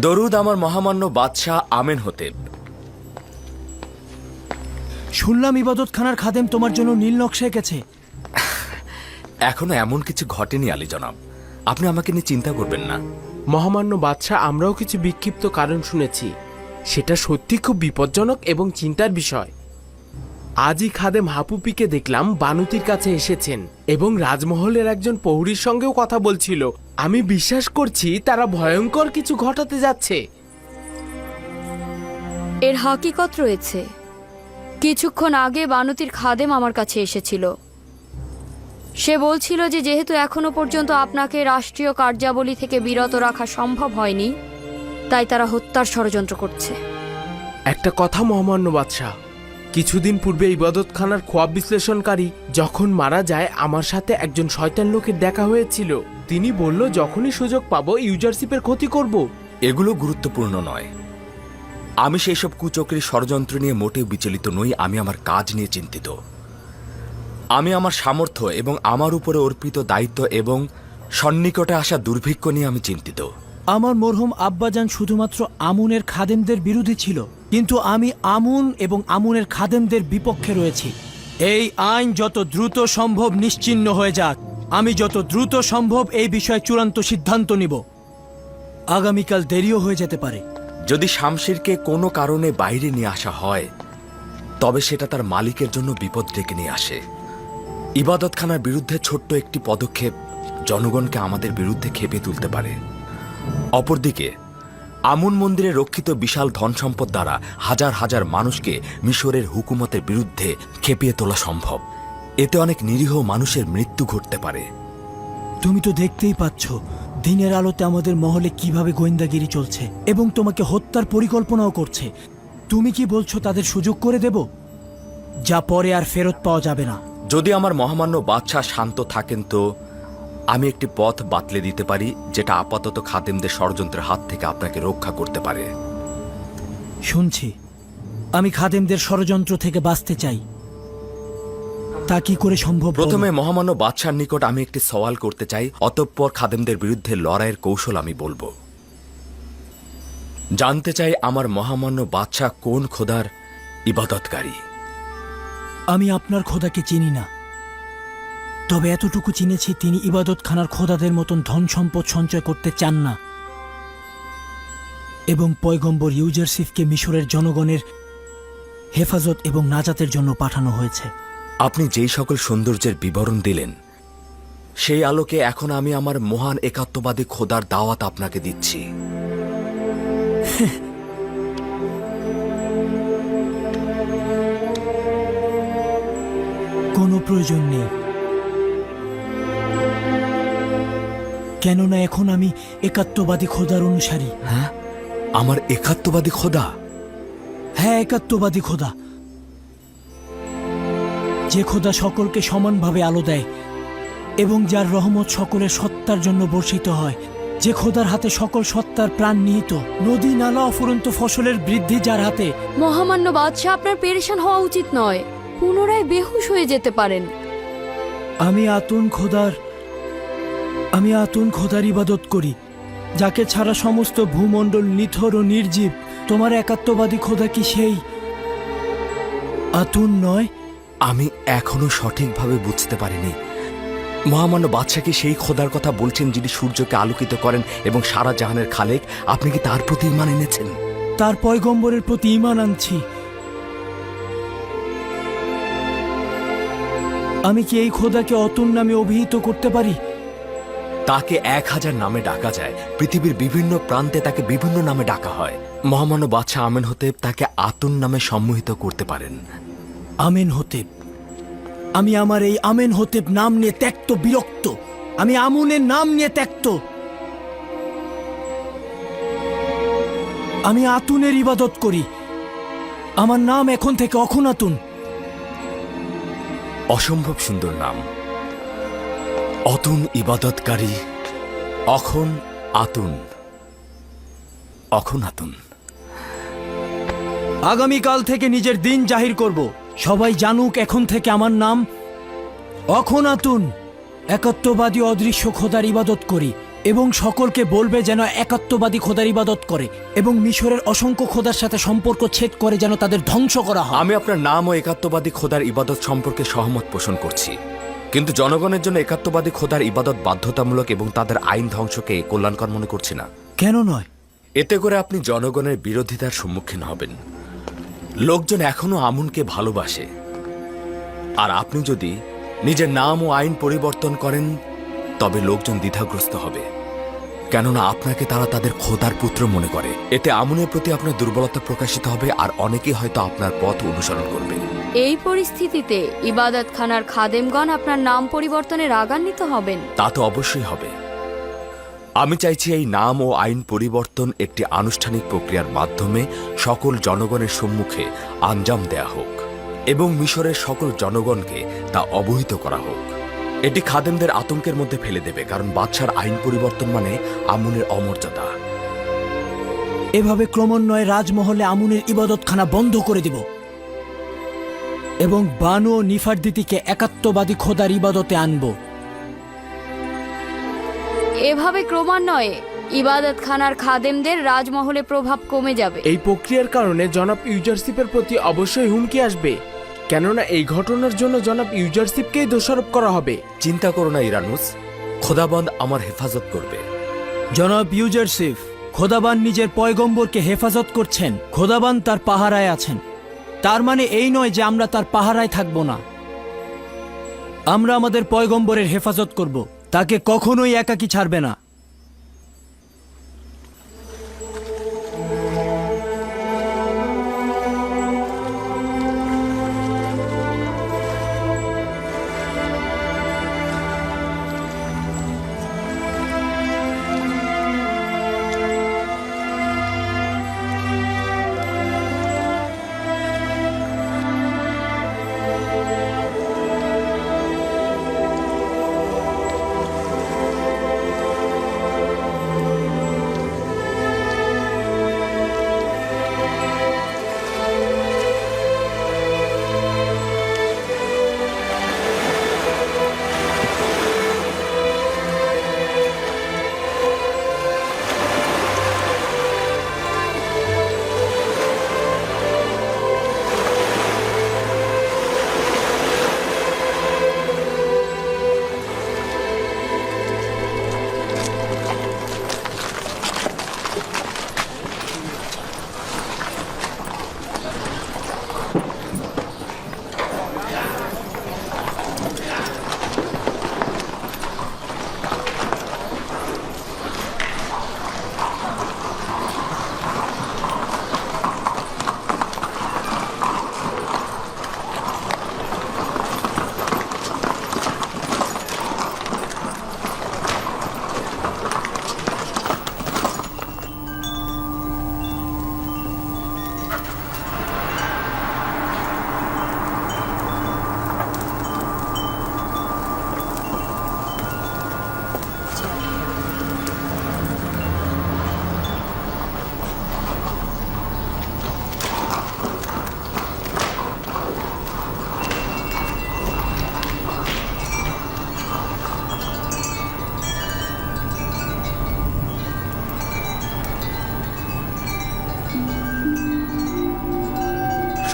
দরুদ আমার মহামান্য বাদশাহ আমেনহোতেব। শুনলাম ইবাদতখানার খাদেম তোমার জন্য নীল নকশা এঁকেছে। এখনো এমন কিছু ঘটেনি আলী জনাব, আপনি আমাকে নিয়ে চিন্তা করবেন না। মহামান্য বাদশাহ, আমরাও কিছু বিক্ষিপ্ত কারণ শুনেছি। সেটা সত্যি খুব বিপজ্জনক এবং চিন্তার বিষয়। আজই খাদেম হাপুপিকে দেখলাম বানুতির কাছে এসেছেন এবং রাজমহলের একজন প্রহরীর সঙ্গেও কথা বলছিল। আমি বিশ্বাস করছি তারা ভয়ঙ্কর কিছু ঘটাতে যাচ্ছে। এর হাকিকত রয়েছে। কিছুক্ষণ আগে বানুতির খাদেম আমার কাছে এসেছিল। সে বলছিল যে যেহেতু এখনো পর্যন্ত আপনাকে রাষ্ট্রীয় কার্যাবলী থেকে বিরত রাখা সম্ভব হয়নি, তাই তারা হত্যার ষড়যন্ত্র করছে। একটা কথা মহামান্য বাদশাহ, কিছুদিন পূর্বে ইবাদতখানার খোয়াব বিশ্লেষণকারী যখন মারা যায়, আমার সাথে একজন শয়তান লোকের দেখা হয়েছিল। তিনি বলল যখনই সুযোগ পাবো ইউজারশিপের ক্ষতি করব। এগুলো গুরুত্বপূর্ণ নয়। আমি সেই সব কুচক্রী ষড়যন্ত্র নিয়ে মোটেও বিচলিত নই। আমি আমার কাজ নিয়ে চিন্তিত। আমি আমার সামর্থ্য এবং আমার উপরে অর্পিত দায়িত্ব এবং সন্নিকটে আসা দুর্ভিক্ষ নিয়ে আমি চিন্তিত। আমার মরহুম আব্বাজান শুধুমাত্র আমুনের খাদেমদের বিরোধী ছিল, কিন্তু আমি আমুন এবং আমুনের খাদেমদের বিপক্ষে রয়েছি। এই আইন যত দ্রুত সম্ভব নিশ্চিহ্ন হয়ে যাক। আমি যত দ্রুত সম্ভব এই বিষয়ে চূড়ান্ত সিদ্ধান্ত নিব। আগামীকাল দেরিও হয়ে যেতে পারে। যদি শামশিরকে কোনো কারণে বাইরে নিয়ে আসা হয়, তবে সেটা তার মালিকের জন্য বিপদ ডেকে নিয়ে আসে। ইবাদতখানার বিরুদ্ধে ছোট্ট একটি পদক্ষেপ জনগণকে আমাদের বিরুদ্ধে খেপে তুলতে পারে। অপরদিকে আমুন মন্দিরে রক্ষিত বিশাল ধন সম্পদ দ্বারা হাজার হাজার মানুষকে মিশরের হুকুমতের বিরুদ্ধে খেপিয়ে তোলা সম্ভব। এতে অনেক নিরীহ মানুষের মৃত্যু ঘটতে পারে। তুমি তো দেখতেই পাচ্ছ দিনের আলোতে আমাদের মহলে কিভাবে গোয়েন্দাগিরি চলছে এবং তোমাকে হত্যার পরিকল্পনাও করছে। তুমি কি বলছো তাদের সুযোগ করে দেব, যা পরে আর ফেরত পাওয়া যাবে না? যদি আমার মহামান্য বাদশাহ শান্ত থাকেন, তো আমি একটি পথ বাতলে দিতে পারি, যেটা আপাতত খাদেমদের ষড়যন্ত্রের হাত থেকে আপনাকে রক্ষা করতে পারে। শুনছি, আমি খাদেমদের ষড়যন্ত্র থেকে বাঁচতে চাই। তা কি করে সম্ভব? প্রথমে মহামান্য বাদশার নিকট আমি একটি সওয়াল করতে চাই, অতঃপর খাদেমদের বিরুদ্ধে লড়াইয়ের কৌশল আমি বলবো। জানতে চাই আমার মহামান্য বাদশাহ কোন খোদার ইবাদতকারী। আমি আপনার খোদাকে চিনি না, তবে এতটুকু চিনেছি তিনি ইবাদতখানার খোদাদের মতন ধন সম্পদ সঞ্চয় করতে চান না এবং পয়গম্বর ইউজারশিফকে মিশরের জনগণের হেফাজত এবং নাজাতের জন্য পাঠানো হয়েছে। আপনি যেই সকল সৌন্দর্যের বিবরণ দিলেন, সেই আলোকে এখন আমি আমার মহান একাত্মবাদী খোদার দাওয়াত আপনাকে দিচ্ছি। কোনো প্রয়োজন নেই, কেননা এখন আমি একাত্মবাদী খোদার অনুসারী। হ্যাঁ, আমার একাত্মবাদী খোদা? হ্যাঁ, একাত্মবাদী খোদা, যে খোদা সকলকে সমানভাবে আলো দেয় এবং যার রহমত সকলের সত্তার জন্য বর্ষিত হয়, যে খোদার হাতে সকল সত্তার প্রাণ নিহিত, নদী নালা অফুরন্ত ফসলের বৃদ্ধি যার হাতে। মহামান্য বাদশাহ, আপনার পেরেশান হওয়া উচিত নয়। পুনরায় বেহুশ হয়ে যেতে পারেন। আমি আতুন খোদার ইবাদত করি, যাকে ছাড়া সমস্ত ভূমণ্ডল নিথর ও নির্জীব। তোমার একাত্মবাদী খোদা কি সেই আতুন নয়? আমি এখনো সঠিকভাবে বুঝতে পারিনি। মহামান্য বাদশাহ কি সেই খোদার কথা বলছেন যিনি সূর্যকে আলোকিত করেন এবং সারা জাহানের খালেক? আপনি কি তার প্রতি ঈমান এনেছেন? তার পয়গম্বরের প্রতি ঈমান আনছি। আমি কি এই খোদাকে অতুন নামে অভিহিত করতে পারি? তাকে 1000 নামে ডাকা যায়। পৃথিবীর বিভিন্ন প্রান্তে তাকে বিভিন্ন নামে ডাকা হয়। মহামান্য বাদশাহ আমেনহোতেব তাকে আতুন নামে সম্মোহিত করতে পারেন। আমেনহোতেব? আমি আমার এই আমেনহোতেব নাম নিয়ে ত্যক্ত, বিরক্ত। আমি আমুনের নাম নিয়ে ত্যক্ত। আমি আতুনের ইবাদত করি। আমার নাম এখন থেকে অখনাতুন। অসম্ভব সুন্দর নাম। অতুন ইবাদতকারী, অখন আতুন, অখনাতুন। আগামীকাল থেকে নিজের দিন জাহির করব। সবাই জানুক এখন থেকে আমার নাম অখনাতুন। একাত্মবাদী অদৃশ্য খোদার ইবাদত করি। এবং সকলকে বলবে যেন একাত্মবাদী খোদার ইবাদত করে এবং মিশরের অসংখ্য খোদার সাথে সম্পর্ক ছেদ করে যেন তাদের ধ্বংস করা হয়। আমি আপনার নাম ও একাত্মবাদী খোদার ইবাদত সম্পর্কে সহমত পোষণ করছি, কিন্তু জনগণের জন্য একাত্মবাদী খোদার ইবাদত বাধ্যতামূলক এবং তাদের আইন ধ্বংসকে কল্যাণকর মনে করছি না। কেন নয়? এতে করে আপনি জনগণের বিরোধিতার সম্মুখীন হবেন। লোকজন এখনো আমুনকে ভালোবাসে, আর আপনি যদি নিজের নাম ও আইন পরিবর্তন করেন তবে লোকজন দ্বিধাগ্রস্ত হবে, কেননা আপনাকে তারা তাদের খোদার পুত্র মনে করে। এতে আমুনের প্রতি আপনার দুর্বলতা প্রকাশিত হবে, আর অনেকেই হয়তো আপনার পথ অনুসরণ করবে। এই পরিস্থিতিতে ইবাদতখানার খাদেমগণ আপনার নাম পরিবর্তনে রাগান্বিত হবেন। তা তো অবশ্যই হবে। আমি চাইছি এই নাম ও আইন পরিবর্তন একটি আনুষ্ঠানিক প্রক্রিয়ার মাধ্যমে সকল জনগণের সম্মুখে আঞ্জাম দেয়া হোক এবং মিশরের সকল জনগণকে তা অবহিত করা হোক। এটি খাদেমদের আতঙ্কের মধ্যে ফেলে দেবে, কারণ বাদশার আইন পরিবর্তন মানে আমুনের অমর্যাদা। এভাবে ক্রমান্বয়ে রাজমহলে আমুনের ইবাদতখানা বন্ধ করে দিব এবং বানু ও নিফারদিতিকে একাত্মবাদী খোদার ইবাদতে আনব। এভাবে ক্রমান্বয়ে ইবাদতখানার খাদেমদের রাজমহলে প্রভাব কমে যাবে। এই প্রক্রিয়ার কারণে জনাব ইউজারশিপের প্রতি অবশ্যই হুমকি আসবে, কেননা এই ঘটনার জন্য জনাব ইউজারশিপকেই দোষারোপ করা হবে। চিন্তা করো না ইরানুস, খোদাবন্দ আমার হেফাজত করবে। জনাব ইউজারশিপ, খোদাবান নিজের পয়গম্বরকে হেফাজত করছেন, খোদাবান তার পাহারায় আছেন। তার মানে এই নয় যে আমরা তার পাহারায় থাকব না। আমরা আমাদের পয়গম্বরের হেফাজত করব, তাকে কখনোই একাকী ছাড়বে না।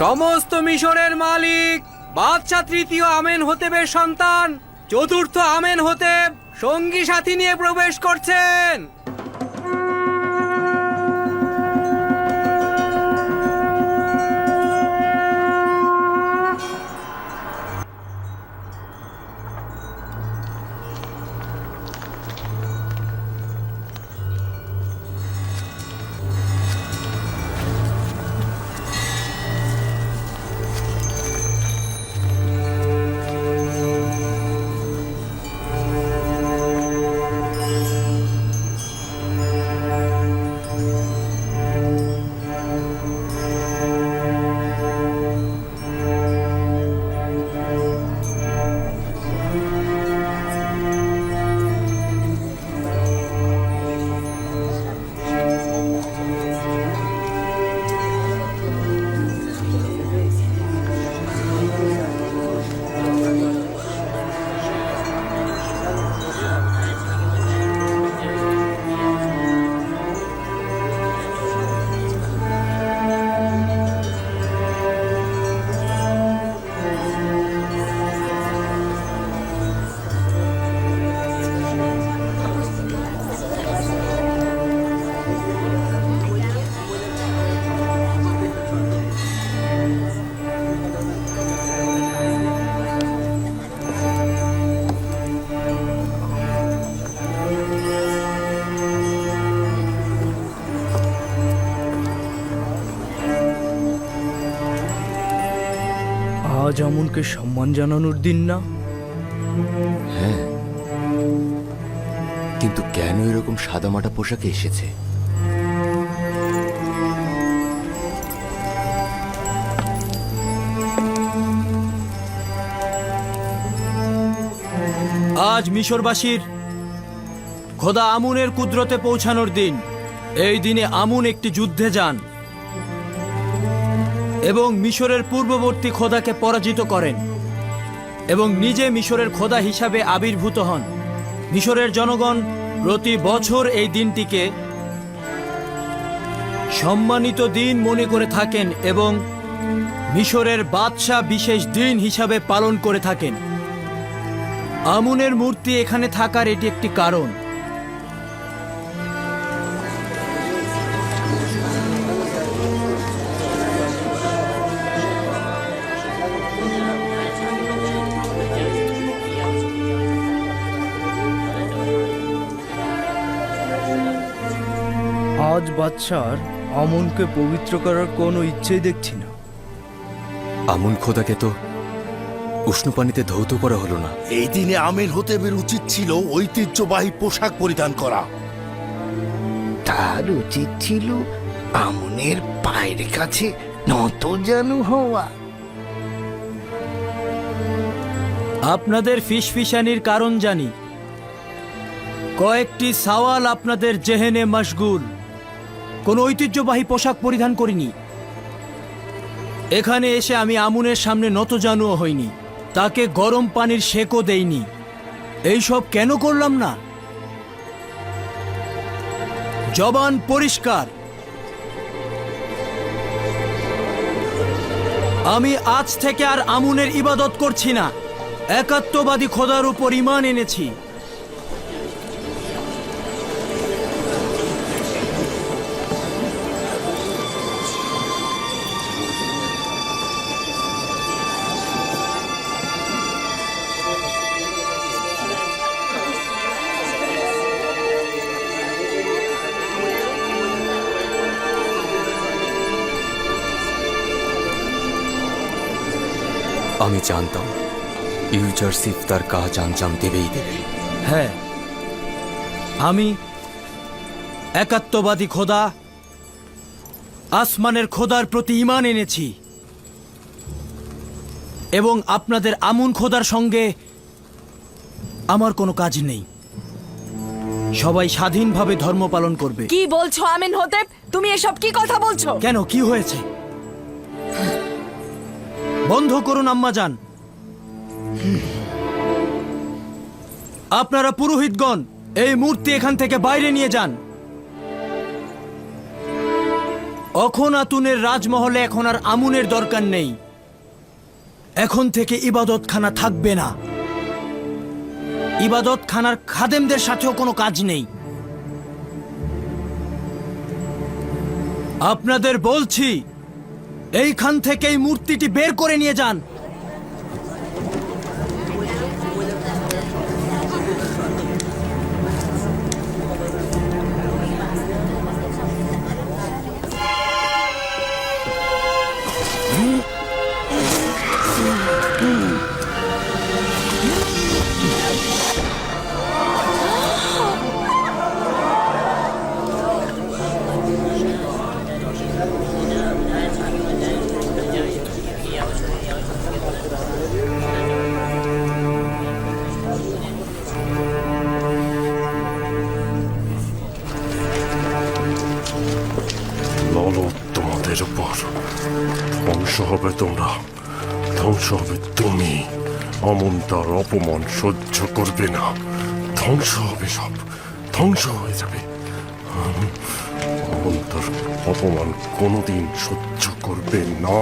সমস্ত মিশরের মালিক বাদশাহ তৃতীয় আমেনহোতেবের সন্তান চতুর্থ আমেনহোতেব সঙ্গী সাথী নিয়ে প্রবেশ করছেন। আজ আমনকে সম্মান জানানোর দিন না? হ্যাঁ, কিন্তু কেন এরকম সাদামাটা পোশাকে এসেছে? আজ মিশরবাসীর খোদা আমুনের কুদরতে পৌঁছানোর দিন। এই দিনে আমুন একটি যুদ্ধে যান এবং মিশরের পূর্ববর্তী খোদাকে পরাজিত করেন এবং নিজে মিশরের খোদা হিসাবে আবির্ভূত হন। মিশরের জনগণ প্রতি বছর এই দিনটিকে সম্মানিত দিন মনে করে থাকেন এবং মিশরের বাদশাহ বিশেষ দিন হিসাবে পালন করে থাকেন। আমুনের মূর্তি এখানে থাকার এটি একটি কারণ। আজ বাদশার আমনকে পবিত্র করার কোনো ইচ্ছেই দেখছি না। আমন খোদাকে তো উষ্ণ পানিতে ধৌত করা হলো না। এই দিনে আমির হতেবের উচিত ছিল ঐতিহ্যবাহী পোশাক পরিধান করা। তার উচিত ছিল আমনের পায়ের কাছে নতজানু হওয়া। আপনাদের ফিসফিসানির কারণ জানি। কয়েকটি সওয়াল আপনাদের জেহেনে মশগুল। কোন ঐতিহ্যবাহী পোশাক পরিধান করিনি। এখানে এসে আমি আমুনের সামনে নতজানুও হইনি, তাকে গরম পানির সেকও দেইনি। এইসব কেন করলাম না? জবান পরিষ্কার। আমি আজ থেকে আর আমুনের ইবাদত করছি না। একাত্মবাদী খোদার উপর ঈমান এনেছি। আমি জানতাম ইউজারসিফ তার কাজ আঞ্জাম দেবেই দেবে। হ্যাঁ, আমি একাত্মবাদী খোদা আসমানের খোদার প্রতি ঈমান এনেছি এবং আপনাদের আমুন খোদার সঙ্গে আমার কোনো কাজ নেই। সবাই স্বাধীনভাবে ধর্ম পালন করবে। কি বলছো আমিন হতেব? তুমি এসব কি কথা বলছো? কেন, কি হয়েছে? বন্ধ করুন আম্মাজান। আপনারা পুরোহিতগণ এই মূর্তি এখান থেকে বাইরে নিয়ে যান। অখনাতুনের রাজমহলে এখন আর আমুনের দরকার নেই। এখন থেকে ইবাদতখানা থাকবে না। ইবাদতখানার খাদেমদের সাথেও কোনো কাজ নেই। আপনাদের বলছি, এইখান থেকে এই মূর্তিটি বের করে নিয়ে যান। লালত তোমাদের উপর ধ্বংস হবে তোমরা, ধ্বংস হবে তুমি। আমন তার অপমান সহ্য করবে না। ধ্বংস হবে, সব ধ্বংস হয়ে যাবে। আমন তার অপমান কোনোদিন সহ্য করবে না।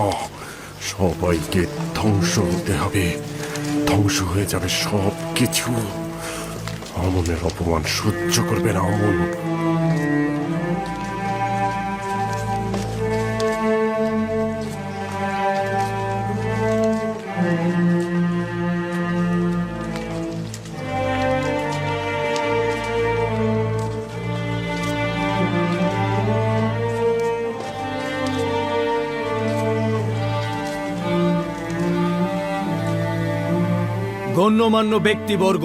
সবাইকে ধ্বংস হতে হবে, ধ্বংস হয়ে যাবে সব কিছু। আমনের অপমান সহ্য করবে না আমন। গণ্যমান্য ব্যক্তিবর্গ,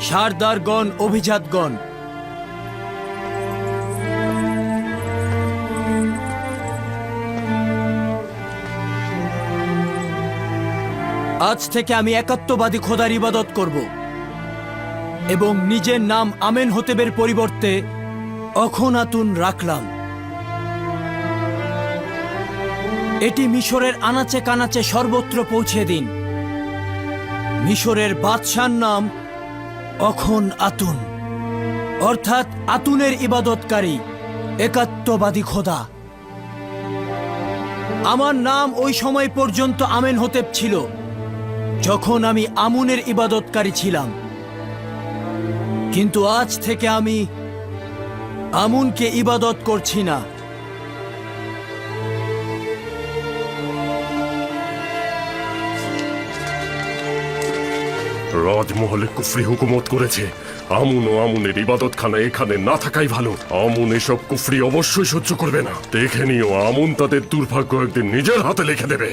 সারদারগণ, অভিজাতগণ, আজ থেকে আমি একাত্মবাদী খোদার ইবাদত করব এবং নিজের নাম আমেন হতেবের পরিবর্তে অখনাতুন রাখলাম। এটি মিশরের আনাচে কানাচে সর্বত্র পৌঁছে দিন। মিশরের বাদশার নাম অখন আতুন, অর্থাৎ আতুনের ইবাদতকারী, একাত্মবাদী খোদা। আমার নাম ওই সময় পর্যন্ত আমেন হতেব ছিল যখন আমি আমুনের ইবাদতকারী ছিলাম, কিন্তু আজ থেকে আমি আমুনকে ইবাদত করছি না। রাজমহলে কুফরি হুকুমত করেছে, আমুন ও আমুনের ইবাদতখানা এখানে না থাকাই ভালো। আমুন এসব কুফরি অবশ্যই সহ্য করবে না। দেখে নিও, আমুন তাদের দুর্ভাগ্য একদিন নিজের হাতে লিখে দেবে।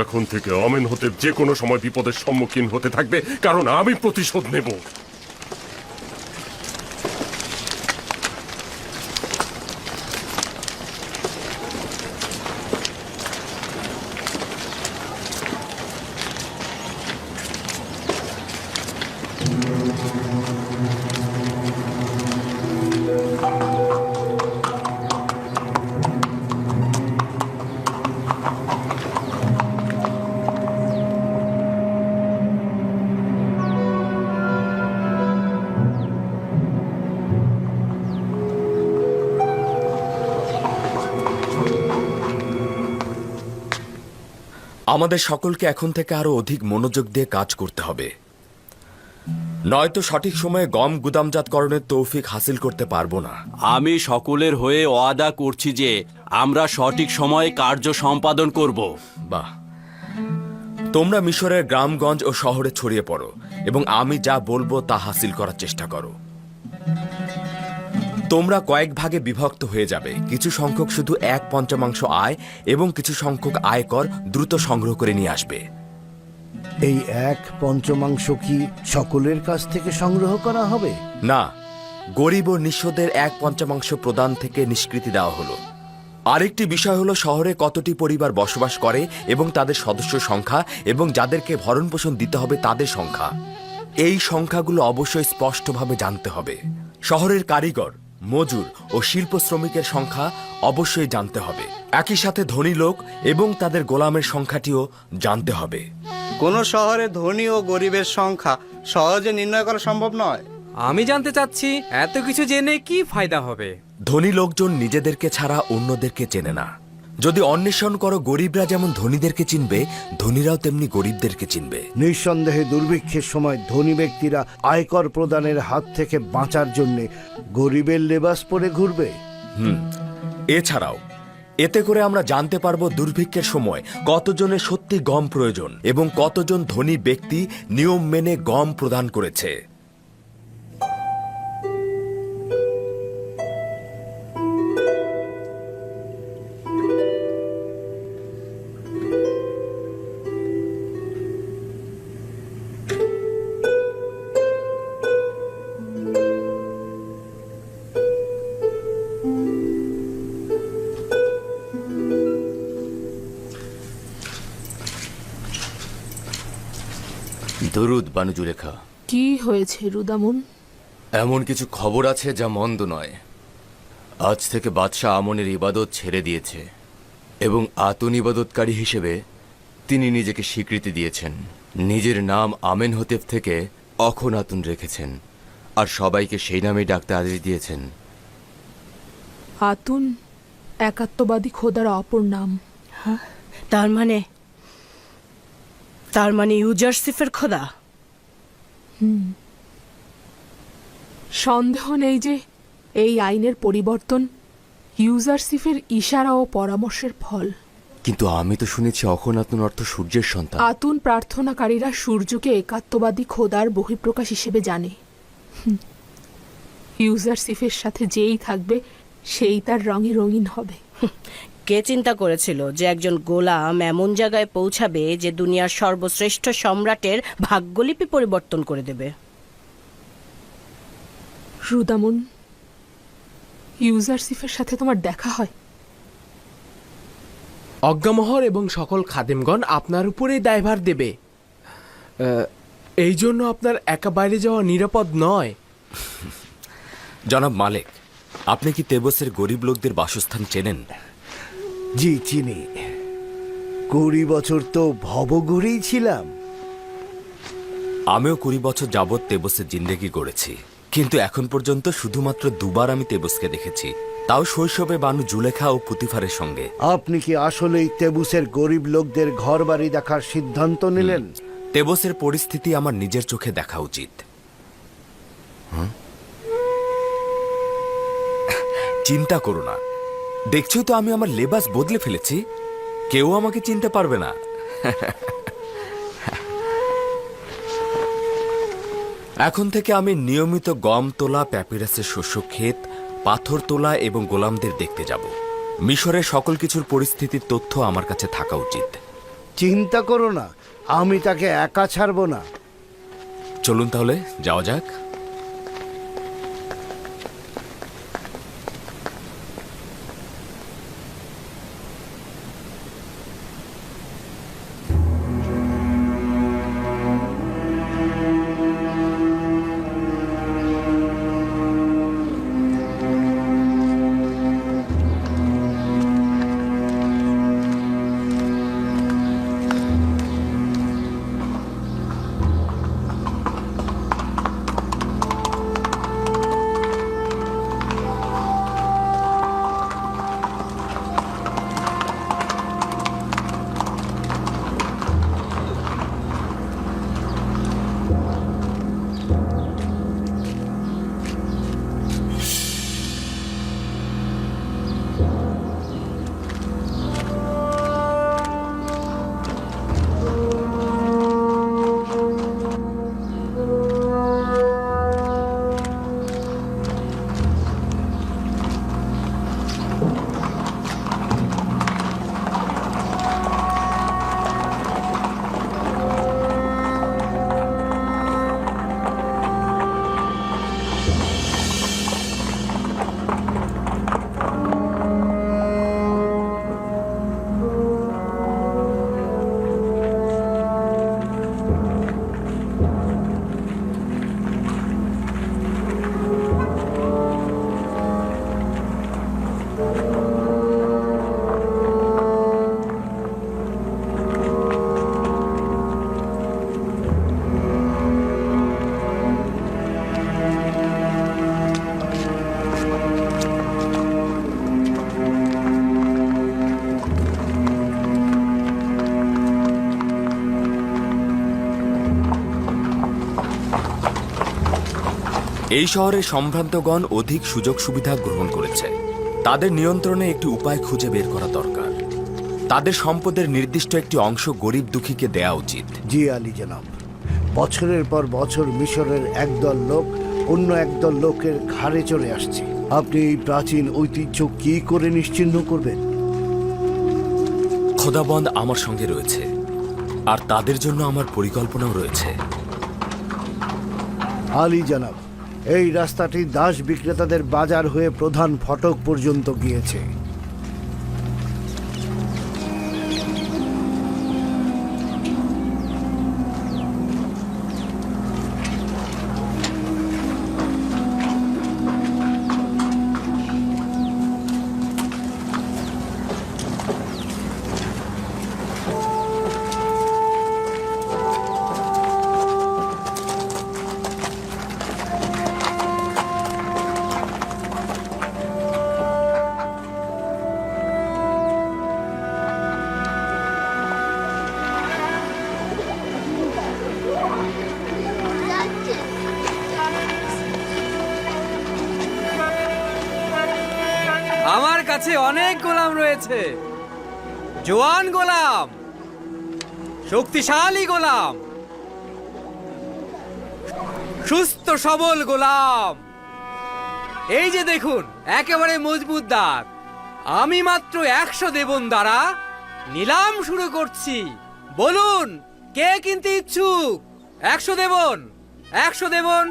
এখন থেকে আমেন হতে যে কোনো সময় বিপদের সম্মুখীন হতে থাকবে, কারণ আমি প্রতিশোধ নেব। আমাদের সকলকে এখন থেকে আরো অধিক মনোযোগ দিয়ে কাজ করতে হবে, নয়তো সঠিক সময়ে গম গুদামজাতকরণের তৌফিক হাসিল করতে পারবো না। আমি সকলের হয়ে ওয়াদা করছি যে আমরা সঠিক সময়ে কার্য সম্পাদন করব। বাহ, তোমরা মিশরের গ্রামগঞ্জ ও শহরে ছড়িয়ে পড়ো এবং আমি যা বলবো তা হাসিল করার চেষ্টা করো। তোমরা কয়েক ভাগে বিভক্ত হয়ে যাবে, কিছু সংখ্যক শুধু 1/5 আয় এবং কিছু সংখ্যক আয়কর দ্রুত সংগ্রহ করে নিয়ে আসবে। এই 1/5 কি সকলের কাছ থেকে সংগ্রহ করা হবে? না, গরিব ও নিঃস্বদের 1/5 প্রদান থেকে নিষ্কৃতি দেওয়া হলো। আরেকটি বিষয় হলো শহরে কতটি পরিবার বসবাস করে এবং তাদের সদস্য সংখ্যা এবং যাদেরকে ভরণ পোষণ দিতে হবে তাদের সংখ্যা। এই সংখ্যাগুলো অবশ্যই স্পষ্টভাবে জানতে হবে। শহরের কারিগর, মজুর ও শিল্প শ্রমিকের সংখ্যা অবশ্যই জানতে হবে। একই সাথে ধনী লোক এবং তাদের গোলামের সংখ্যাটিও জানতে হবে। কোন শহরে ধনী ও গরিবের সংখ্যা সহজে নির্ণয় করা সম্ভব নয়। আমি জানতে চাচ্ছি, এত কিছু জেনে কি ফায়দা হবে? ধনী লোকজন নিজেদেরকে ছাড়া অন্যদেরকে চেনে না। যদি অন্বেষণ করো, গরিবরা যেমন ধনীদেরকে চিনবে, ধনীরাও তেমনি গরিবদেরকে চিনবে। নিঃসন্দেহে দুর্ভিক্ষের সময় ধনী ব্যক্তিরা আয়কর প্রদানের হাত থেকে বাঁচার জন্য গরিবের লেবাস পরে ঘুরবে। এছাড়াও এতে করে আমরা জানতে পারবো দুর্ভিক্ষের সময় কতজনের সত্যি গম প্রয়োজন এবং কতজন ধনী ব্যক্তি নিয়ম মেনে গম প্রদান করেছে। দরুদ বানু জুলেখা। কি হয়েছে রুদামুন? এমন কিছু খবর আছে যা মন্দ নয়। আজ থেকে বাদশাহ আমনের ইবাদত ছেড়ে দিয়েছে এবং আতুন ইবাদতকারী হিসেবে তিনি নিজেকে স্বীকৃতি দিয়েছেন। নিজের নাম আমেন হতেব থেকে অখন আতুন রেখেছেন আর সবাইকে সেই নামেই ডাকতে আদেশ দিয়েছেন। আতুন একাত্মবাদী খোদার অপর নাম। হ্যাঁ, তার মানে ইউজারসিফের খোদা? সন্দেহ নেই যে এই আইনের পরিবর্তন ইউজারশিপের ইশারা ও পরামর্শের ফল। কিন্তু আমি তো শুনেছি অখনাতন অর্থ সূর্যের সন্তান। আতুন প্রার্থনাকারীরা সূর্যকে একাত্মবাদী খোদার বহিঃপ্রকাশ হিসেবে জানে। ইউজারশিপের সাথে যেই থাকবে সেই তার রঙে রঙিন হবে। কে চিন্তা করেছিল যে একজন গোলাম এমন জায়গায় পৌঁছাবে যে দুনিয়ার সর্বশ্রেষ্ঠ সম্রাটের ভাগ্যলিপি পরিবর্তন করে দেবে? রুদামুন, ইউজারশিপের সাথে তোমার দেখা হয়? অজ্ঞামহর এবং সকল খাদেমগণ আপনার উপরেই দায়ভার দেবে। এই জন্য আপনার একা বাইরে যাওয়া নিরাপদ নয়। জনাব মালিক, আপনি কি তেবসের গরিব লোকদের বাসস্থান চেনেন? জি চিনি। 20 বছর তো ভবঘুরেই ছিলাম। আমিও 20 বছর যাবৎ তেবসে জিন্দেগি গড়েছি, কিন্তু এখন পর্যন্ত শুধুমাত্র দুবার আমি তেবসকে দেখেছি, তাও শৈশবে বানু জুলেখা ও পুতিফারের সঙ্গে। আপনি কি আসলেই তেবুসের গরিব লোকদের ঘর বাড়ি দেখার সিদ্ধান্ত নিলেন? তেবসের পরিস্থিতি আমার নিজের চোখে দেখা উচিত। চিন্তা করো না, দেখছো তো আমি আমার লেবাস বদলে ফেলেছি, কেউ আমাকে চিনতে পারবে না। এখন থেকে আমি নিয়মিত গম তোলা, প্যাপিরাসের শস্য ক্ষেত, পাথর তোলা এবং গোলামদের দেখতে যাব। মিশরের সকল কিছুর পরিস্থিতির তথ্য আমার কাছে থাকা উচিত। চিন্তা করো না, আমি তাকে একা ছাড়বো না। চলুন তাহলে যাওয়া যাক। এই শহরের সম্ভ্রান্তগণ অধিক সুযোগ সুবিধা গ্রহণ করেছে। তাদের নিয়ন্ত্রণে একটি উপায় খুঁজে বের করা দরকার। তাদের সম্পদের নির্দিষ্ট একটি অংশ গরিব দুঃখীকে দেয়া উচিত। জি আলী জনাব, বছরের পর বছর মিশরের একদল লোক অন্য একদল লোকের ঘাড়ে চড়ে আসছে। আপনি এই প্রাচীন ঐতিহ্য কি করে নিশ্চিহ্ন করবেন? খোদাবন্দ আমার সঙ্গে রয়েছে, আর তাদের জন্য আমার পরিকল্পনাও রয়েছে। আলী জনাব, এই রাস্তাটি দাস বিক্রেতাদের বাজার হয়ে প্রধান ফটক পর্যন্ত গিয়েছে। কাছে অনেক গোলাম রয়েছে, জোয়ান গোলাম, শক্তিশালী গোলাম, সুস্থ সবল গোলাম। এই যে দেখুন, একেবারে মজবুত দাঁত। আমি মাত্র 100 দেবন দ্বারা নিলাম শুরু করছি। বলুন, কে কিনতে ইচ্ছুক? 100 দেবন, 100 দেবন।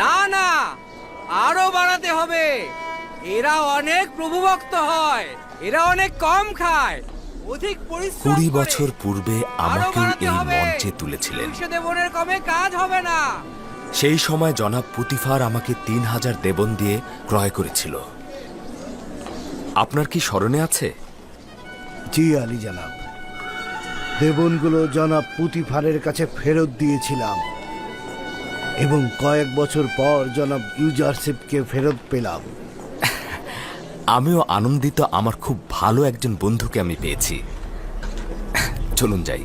না না, আরো বাড়াতে হবে। এরা অনেক প্রভুভক্ত হয়, এরা অনেক কম খায়, অধিক পরিশ্রম 20 করে। বছর পূর্বে আরো আমাকে বাড়াতে এই হবে। মঞ্চে তুলেছিলেন। 200 দেবনের কমে কাজ হবে না। সেই সময় জনাব পুতিফার আমাকে 3000 দেবন দিয়ে ক্রয় করেছিল। আপনার কি স্মরণে আছে? জি আলী জনাব, দেবনগুলো জনাব পুতিফারের কাছে ফেরত দিয়েছিলাম এবং কয়েক বছর পর জনাব ইউজারশিপকে ফেরত পেলাম। আমিও আনন্দিত, আমার খুব ভালো একজন বন্ধুকে আমি পেয়েছি। চলুন যাই।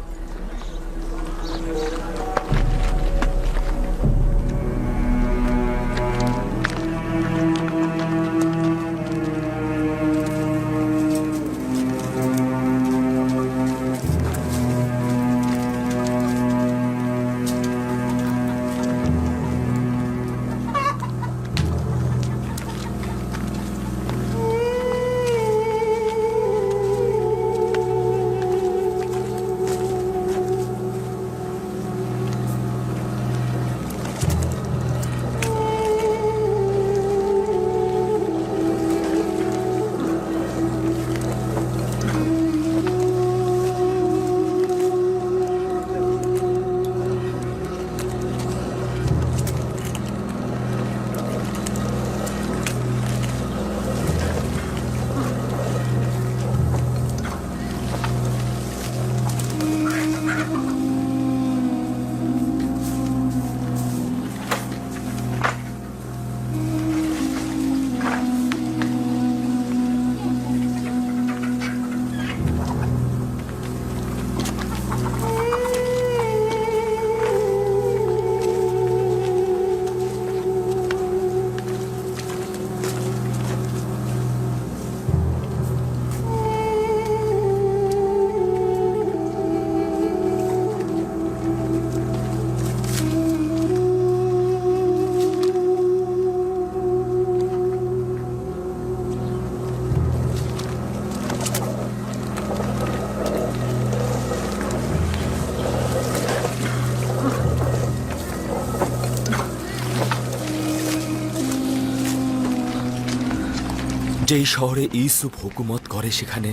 যেই শহরে ইউসুফ হুকুমত করে সেখানে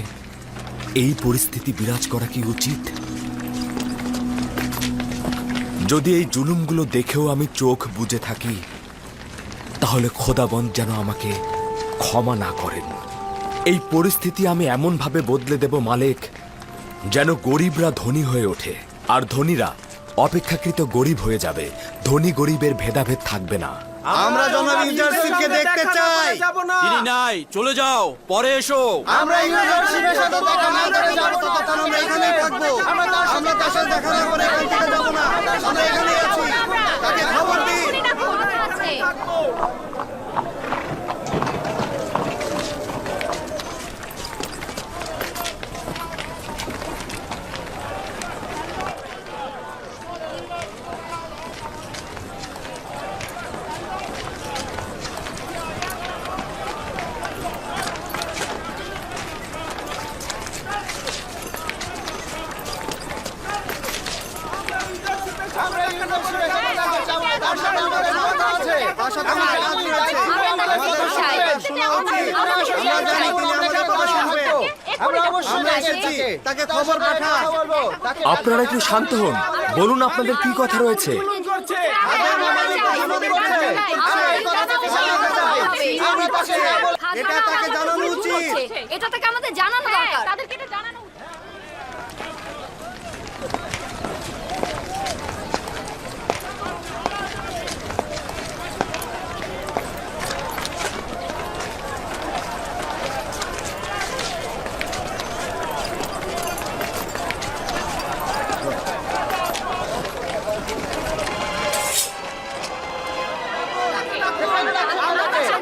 এই পরিস্থিতি বিরাজ করা কি উচিত? যদি এই জুলুমগুলো দেখেও আমি চোখ বুজে থাকি, তাহলে খোদাবন্দ যেন আমাকে ক্ষমা না করেন। এই পরিস্থিতি আমি এমনভাবে বদলে দেব মালিক, যেন গরিবরা ধনী হয়ে ওঠে আর ধনীরা অপেক্ষাকৃত গরিব হয়ে যাবে। ধনী গরিবের ভেদাভেদ থাকবে না। আমরা জনাব ইউজারশিপকে দেখতে চাই। তিনি নাই, চলে যাও, পরে এসো। আমরা ইউজারশিপের সাথে দেখা না করে যাব ততক্ষণ আমরা এখানেই থাকবো। আমরা তার সাথে দেখা না করে এখান থেকে যাব না। আমরা এখানেই আছি, তাকে খবর দিন। আমরা আমরা এসেছি, তাকে খবর পাঠা। আপনারা একটু শান্ত হন, বলুন আপনাদের কি কথা রয়েছে। এটা তাকে জানানো উচিত। এটা তাকে আমাদের জানানো দরকার।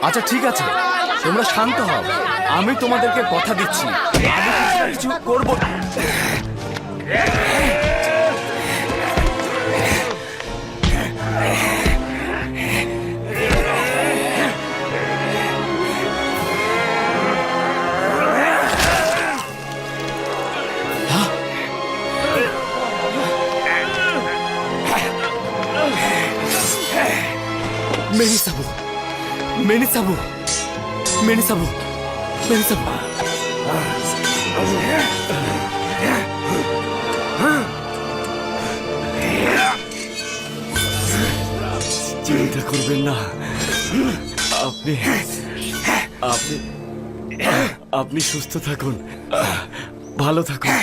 আচ্ছা ঠিক আছে, তোমরা শান্ত হও, আমি তোমাদেরকে কথা দিচ্ছি আমি কিছু করব। মেনি সাবু, মেনি সাবু, মেনি সাবু, মেনি সাবু। চিন্তা করবেন না, আপনি আপনি আপনি সুস্থ থাকুন, ভালো থাকুন।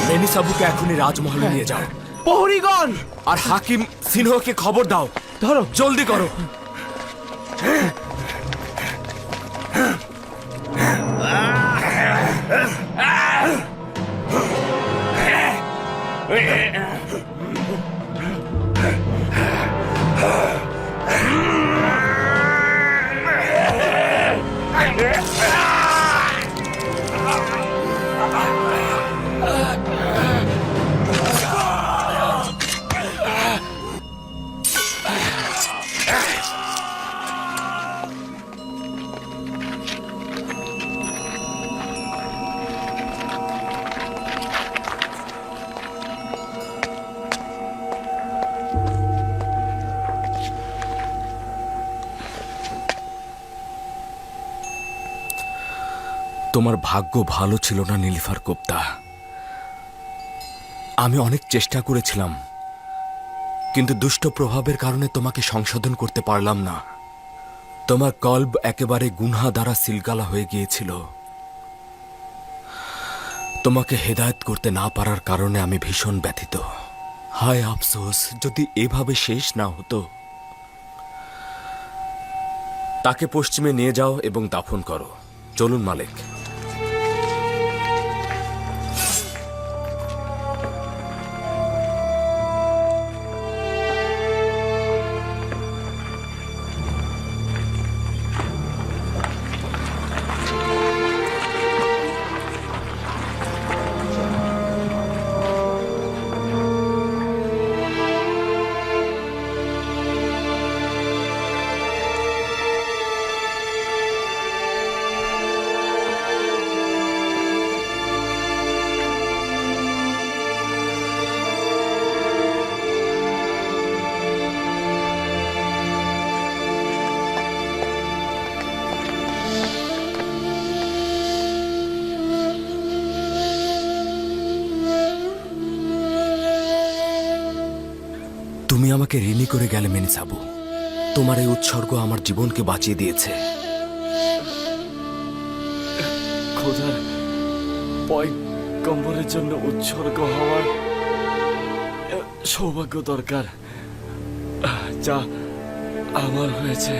মেনি সাবুকে এখনই রাজমহলে নিয়ে যাও। প্রহরীগণ, আর হাকিম সিনহকে খবর দাও, ধরো, জলদি করো। তোমার ভাগ্য ভালো ছিল না নীলিফার গুপ্তা। আমি অনেক চেষ্টা করেছিলাম, কিন্তু দুষ্ট প্রভাবের কারণে তোমাকে সংশোধন করতে পারলাম না। তোমার কল্ব একেবারে গুনহা দ্বারা সিলগালা হয়ে গিয়েছিল। তোমাকে হেদায়েত করতে না পারার কারণে আমি ভীষণ ব্যথিত। হায় আফসোস, যদি এভাবে শেষ না হতো। তাকে পশ্চিমে নিয়ে যাও এবং দাফন করো। চলুন মালিক। তুমি আমাকে ঋণী করে গেলে মেনি সাবু। তোমার এই উৎসর্গ আমার জীবনকে বাঁচিয়ে দিয়েছে। খোদার পয়গম্বরের জন্য উৎসর্গ হওয়ার সৌভাগ্য দরকার, যা আমার হয়েছে।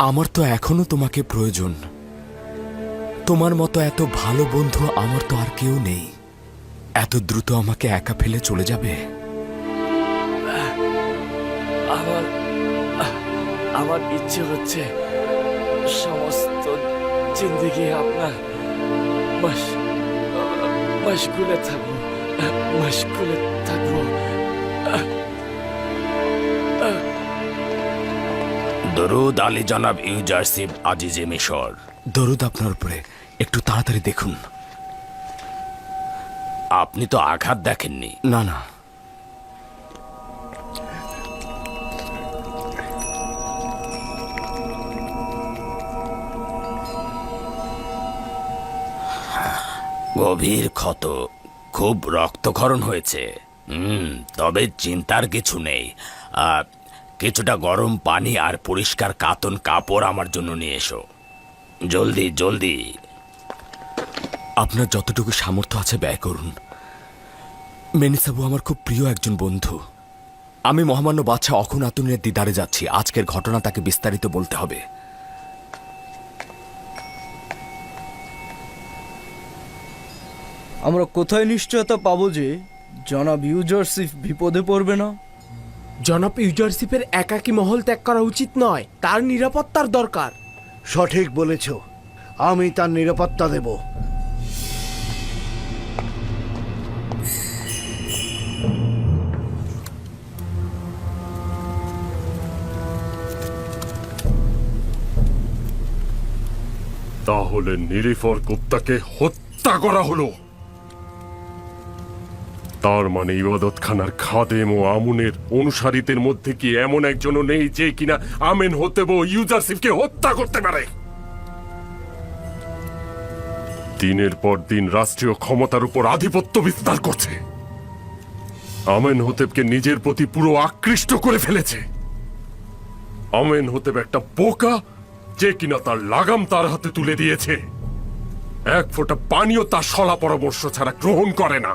আমার তো এখনো তোমাকে প্রয়োজন। তোমার মতো এত ভালো বন্ধু আমার তো আর কেউ নেই। এত দ্রুত আমাকে একা ফেলে চলে যাবে? আমার ইচ্ছে হচ্ছে সমস্ত জিন্দেগি আপনার মশগুলে থাকবো, মশগুলে থাকবো। দরুদ আলী জনাব ইউজারশিপ আজিজে মিশর। দরুদ আপনার উপরে, একটু তাড়াতাড়ি দেখুন। আপনি তো আঘাত দেখেননি? না না। গভীর ক্ষত, খুব রক্তক্ষরণ হয়েছে। তবে চিন্তার কিছু নেই। কিছুটা গরম পানি আর পরিষ্কার কাতন কাপড় আমার জন্য নিয়ে এসো, জলদি জলদি। আপনার যতটুকু সামর্থ্য আছে ব্যয় করুন। মেনিসাবু আমার খুব প্রিয় একজন বন্ধু। আমি মহামান্য বাদশাহ অখুনাতুনের দিদারে যাচ্ছি। আজকের ঘটনা তাকে বিস্তারিত বলতে হবে। আমরা কোথায় নিশ্চয়তা পাবো যে জনাব ইউজারশিপ বিপদে পড়বে না? জনাব ইউজারশিপের একাকী মহল ত্যাগ করা উচিত নয়, তার নিরাপত্তার দরকার। সঠিক বলেছ, আমি তার নিরাপত্তা দেব। তাহলে নিরিফর গুপ্তাকে হত্যা করা হলো। তার মানে ইবাদতখানার খাদেম ও আমুনের অনুসারীদের মধ্যে কি এমন একজনও নেই যে কিনা আমেন হতেব ইউজারশিপকে হত্যা করতে পারে? দিনের পর দিন রাষ্ট্রীয় ক্ষমতার উপর আধিপত্য বিস্তার করছে। আমেন হতেবকে নিজের প্রতি পুরো আকৃষ্ট করে ফেলেছে। আমেন হতেব একটা বোকা যে কিনা তার লাগাম তার হাতে তুলে দিয়েছে। এক ফোঁটা পানিও তার সলা পরামর্শ ছাড়া গ্রহণ করে না।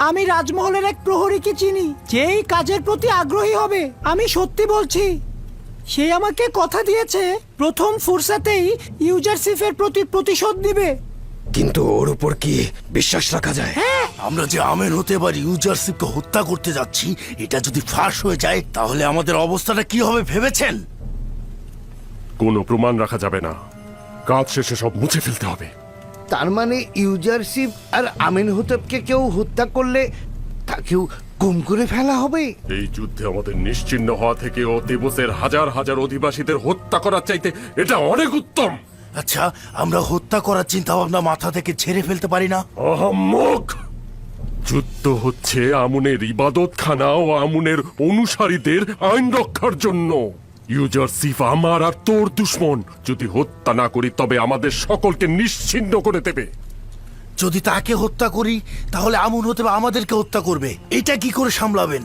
আমি রাজমহলের এক প্রহরীকে চিনি, যেই কাজের প্রতি আগ্রহী হবে। আমি সত্যি বলছি, সে আমাকে কথা দিয়েছে প্রথম ফুরসাতেই ইউজারশিপের প্রতি প্রতিশোধ দিবে। কিন্তু ওর উপর কি বিশ্বাস রাখা যায়? আমরা যে আমেন হতে এবার ইউজারশিপকে হত্যা করতে যাচ্ছি, এটা যদি ফাঁস হয়ে যায় তাহলে আমাদের অবস্থাটা কি হবে ভেবেছেন? কোনো প্রমাণ রাখা যাবে না, কাজ শেষে সব মুছে ফেলতে হবে। তার মানে ইউজারশিপ আর আমিন হতেবকে কেউ হত্যা করলে তাকেও গুম করে ফেলা হবে। এই যুদ্ধে আমাদের নিশ্চিহ্ন হওয়া থেকে ও তেবসের হাজার হাজার অধিবাসীদের হত্যা করার চাইতে এটা অনেক উত্তম। আচ্ছা, আমরা হত্যা করার চিন্তা ভাবনা মাথা থেকে ঝেড়ে ফেলতে পারি না? আহাম্মক! যুদ্ধ হচ্ছে আমুনের ইবাদতখানা ও আমুনের অনুসারীদের আইন রক্ষার জন্য। ইউজারশিপ আমার আর তোর দুশ্মন। যদি হত্যা না করি তবে আমাদের সকলকে নিশ্চিহ্ন করে দেবে। যদি তাকে হত্যা করি তাহলে আমুন হতে আমাদেরকে হত্যা করবে। এটা কি করে সামলাবেন?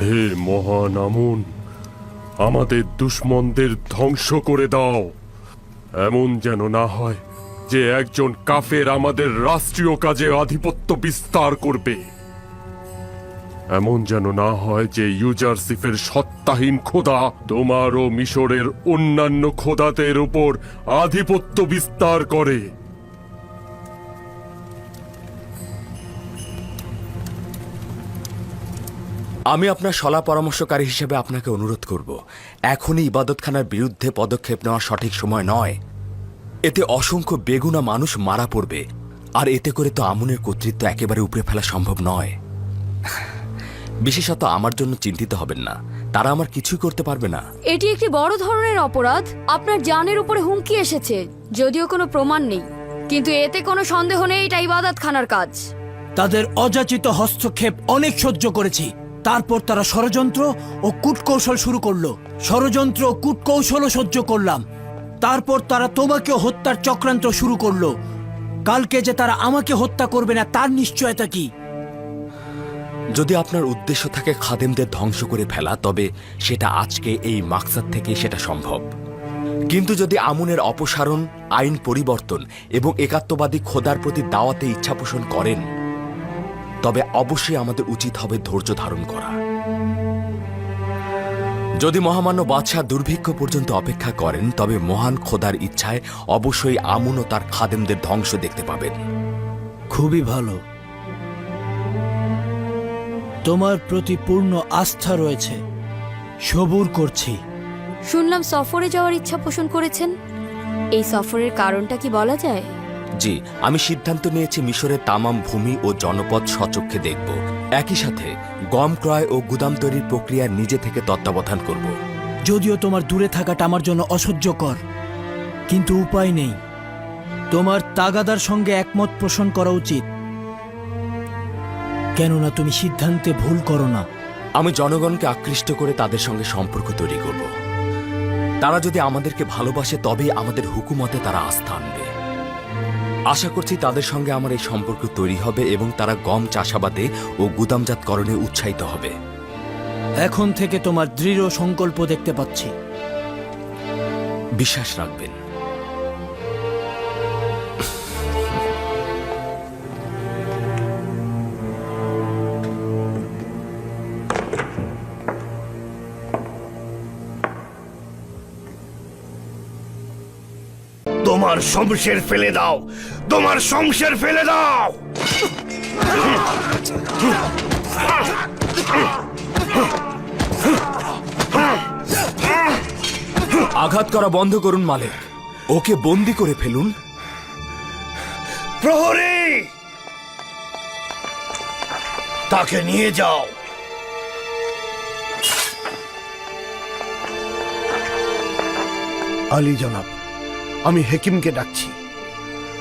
হে মহান আমুন, আমাদের দুশ্মনদের ধ্বংস করে দাও। এমন যেন না হয় যে একজন কাফের আমাদের রাষ্ট্রীয় কাজে আধিপত্য বিস্তার করবে। এমন যেন না হয় যে ইউজারশিপের সত্তাহীন খোদা তোমার ও মিশরের অন্যান্য খোদাদের উপর আধিপত্য বিস্তার করে। আমি আপনার সলা পরামর্শকারী হিসেবে আপনাকে অনুরোধ করব, এখনই ইবাদতখানার বিরুদ্ধে পদক্ষেপ নেওয়া সঠিক সময় নয়। এতে অসংখ্য বেগুনা মানুষ মারা পড়বে, আর এতে করে তো আমুনের কর্তৃত্ব একেবারে উপড়ে ফেলা সম্ভব নয়। বিশেষত আমার জন্য চিন্তিত হবেন না, তারা আমার কিছুই করতে পারবে না। এটি একটি বড় ধরনের অপরাধ। আপনার জানের উপরে হুমকি এসেছে, যদিও কোনো প্রমাণ নেই, কিন্তু এতে কোনো সন্দেহ নেই এটা ইবাদতখানার কাজ। তাদের অযাচিত হস্তক্ষেপ অনেক সহ্য করেছি, তারপর তারা ষড়যন্ত্র ও কূটকৌশল শুরু করলো। ষড়যন্ত্র ও কূটকৌশলও সহ্য করলাম, তারপর তারা তোমাকে হত্যার চক্রান্ত শুরু করলো। কালকে যে তারা আমাকে হত্যা করবে না তার নিশ্চয়তা কি? যদি আপনার উদ্দেশ্য থাকে খাদেমদের ধ্বংস করে ফেলা, তবে সেটা আজকে এই মাকসাদ থেকে সেটা সম্ভব। কিন্তু যদি আমুনের অপসারণ, আইন পরিবর্তন এবং একাত্মবাদী খোদার প্রতি দাওয়াতে ইচ্ছা পোষণ করেন, তবে অবশ্যই আমাদের উচিত হবে ধৈর্য ধারণ করা। যদি মহামান্য বাদশাহ দুর্ভিক্ষ পর্যন্ত অপেক্ষা করেন, তবে মহান খোদার ইচ্ছায় অবশ্যই আমুন ও তার খাদেমদের ধ্বংস দেখতে পাবেন। খুবই ভালো, তোমার প্রতি পূর্ণ আস্থা রয়েছে। সবুর করছি। শুনলাম সফরে যাওয়ার ইচ্ছা পোষণ করেছেন। এই সফরের কারণটা কি বলা যায়? জি, আমি সিদ্ধান্ত নিয়েছি মিশরের তামাম ভূমি ও জনপদ সচক্ষে দেখব। একই সাথে গম ক্রয় ও গুদাম তৈরির প্রক্রিয়া নিজে থেকে তত্ত্বাবধান করব। যদিও তোমার দূরে থাকাটা আমার জন্য অসহ্যকর, কিন্তু উপায় নেই। তোমার তাগাদার সঙ্গে একমত পোষণ করা উচিত, কেননা তুমি সিদ্ধান্তে ভুল করো না। আমি জনগণকে আকৃষ্ট করে তাদের সঙ্গে সম্পর্ক তৈরি করব। তারা যদি আমাদেরকে ভালোবাসে তবেই আমাদের হুকুমতে তারা আস্থা আনবে। আশা করছি তাদের সঙ্গে আমার এই সম্পর্ক তৈরি হবে এবং তারা গম চাষাবাদে ও গুদামজাতকরণে উৎসাহিত হবে। এখন থেকে তোমার দৃঢ় সংকল্প দেখতে পাচ্ছি। বিশ্বাস রাখবেন। তোমার শমশের ফেলে দাও, তোমার শমশের ফেলে দাও। আঘাত করা বন্ধ করুন মালিক, ওকে বন্দি করে ফেলুন। প্রহরী, তাকে নিয়ে যাও। আলী জনাব, আমি হেকিমকে ডাকছি।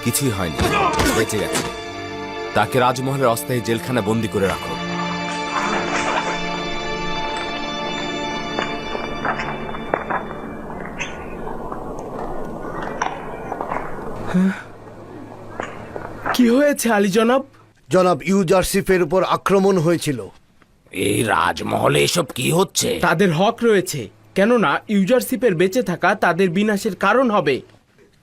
কিছুই হয়নি, বেঁচে গেছে। তাকে রাজমহলের অস্থায়ী জেলখানা বন্দি করে রাখো। কি হয়েছে আলী জনাব? জনাব ইউজারসিফের উপর আক্রমণ হয়েছিল। এই রাজমহলে এসব কি হচ্ছে? তাদের হক রয়েছে, কেননা ইউজারশিপের বেঁচে থাকা তাদের বিনাশের কারণ হবে।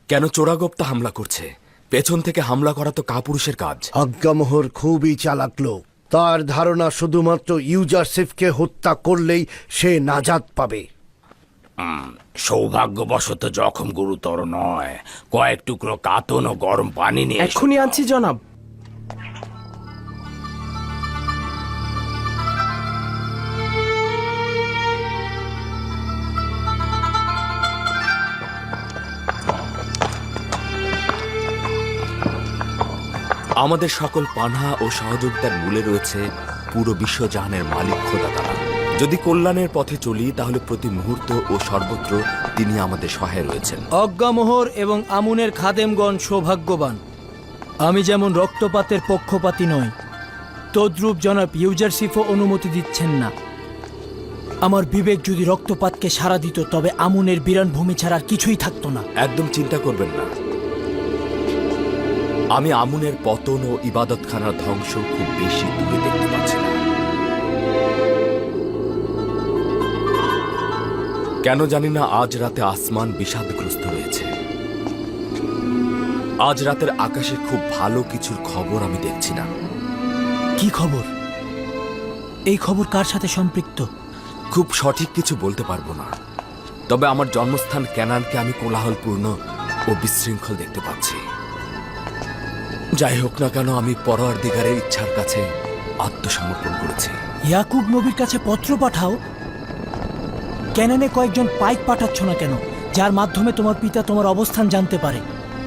কেন চোরাগোপ্তা হামলা করছে? পেছন থেকে হামলা করা তো কাপুরুষের কাজ। আজ্ঞামোহর খুবই চালাক লোক। তার ধারণা শুধুমাত্র ইউজারসিফকে হত্যা করলেই সে নাজাত পাবে। সৌভাগ্যবশত জখম গুরুতর নয়। কয়েক টুকরো কাতন ও গরম পানি নিয়ে এক্ষুনি আনছি জনাব। আমাদের সকল পানাহা ও সহযোগিতার মূলে রয়েছে পুরো বিশ্বজাহানের মালিক খোদা তাআলা। যদি কল্যাণের পথে চলি তাহলে প্রতি মুহূর্ত ও সর্বত্র তিনি আমাদের সহায় রয়েছেন। অজ্ঞামোহর এবং আমুনের খাদেমগণ সৌভাগ্যবান। আমি যেমন রক্তপাতের পক্ষপাতী নই, তদ্রূপ জনাব ইউজারসিফও অনুমতি দিচ্ছেন না। আমার বিবেক যদি রক্তপাতকে সাড়া দিত তবে আমুনের বিরান ভূমি ছাড়া আর কিছুই থাকতো না। একদম চিন্তা করবেন না, আমি আমুনের পতন ও ইবাদতখানার ধ্বংস খুব বেশি দূরে দেখতে পাচ্ছি না। কেন জানি না আজ রাতে আসমান বিষাদগ্রস্ত রয়েছে। আজ রাতের আকাশে খুব ভালো কিছুর খবর আমি দেখছি না। কি খবর? এই খবর কার সাথে সম্পৃক্ত? খুব সঠিক কিছু বলতে পারবো না, তবে আমার জন্মস্থান ক্যানানকে আমি কোলাহলপূর্ণ ও বিশৃঙ্খল দেখতে পাচ্ছি। যাই হোক না কেন, আমি পরওয়ারদিগারের ইচ্ছার কাছে আত্মসমর্পণ করেছি। ইয়াকুব নবীর কাছে পত্র পাঠাও। ক্যানানে কয়েকজন পাইক পাঠাচ্ছ না কেন, যার মাধ্যমে তোমার পিতা তোমার অবস্থান জানতে পারে?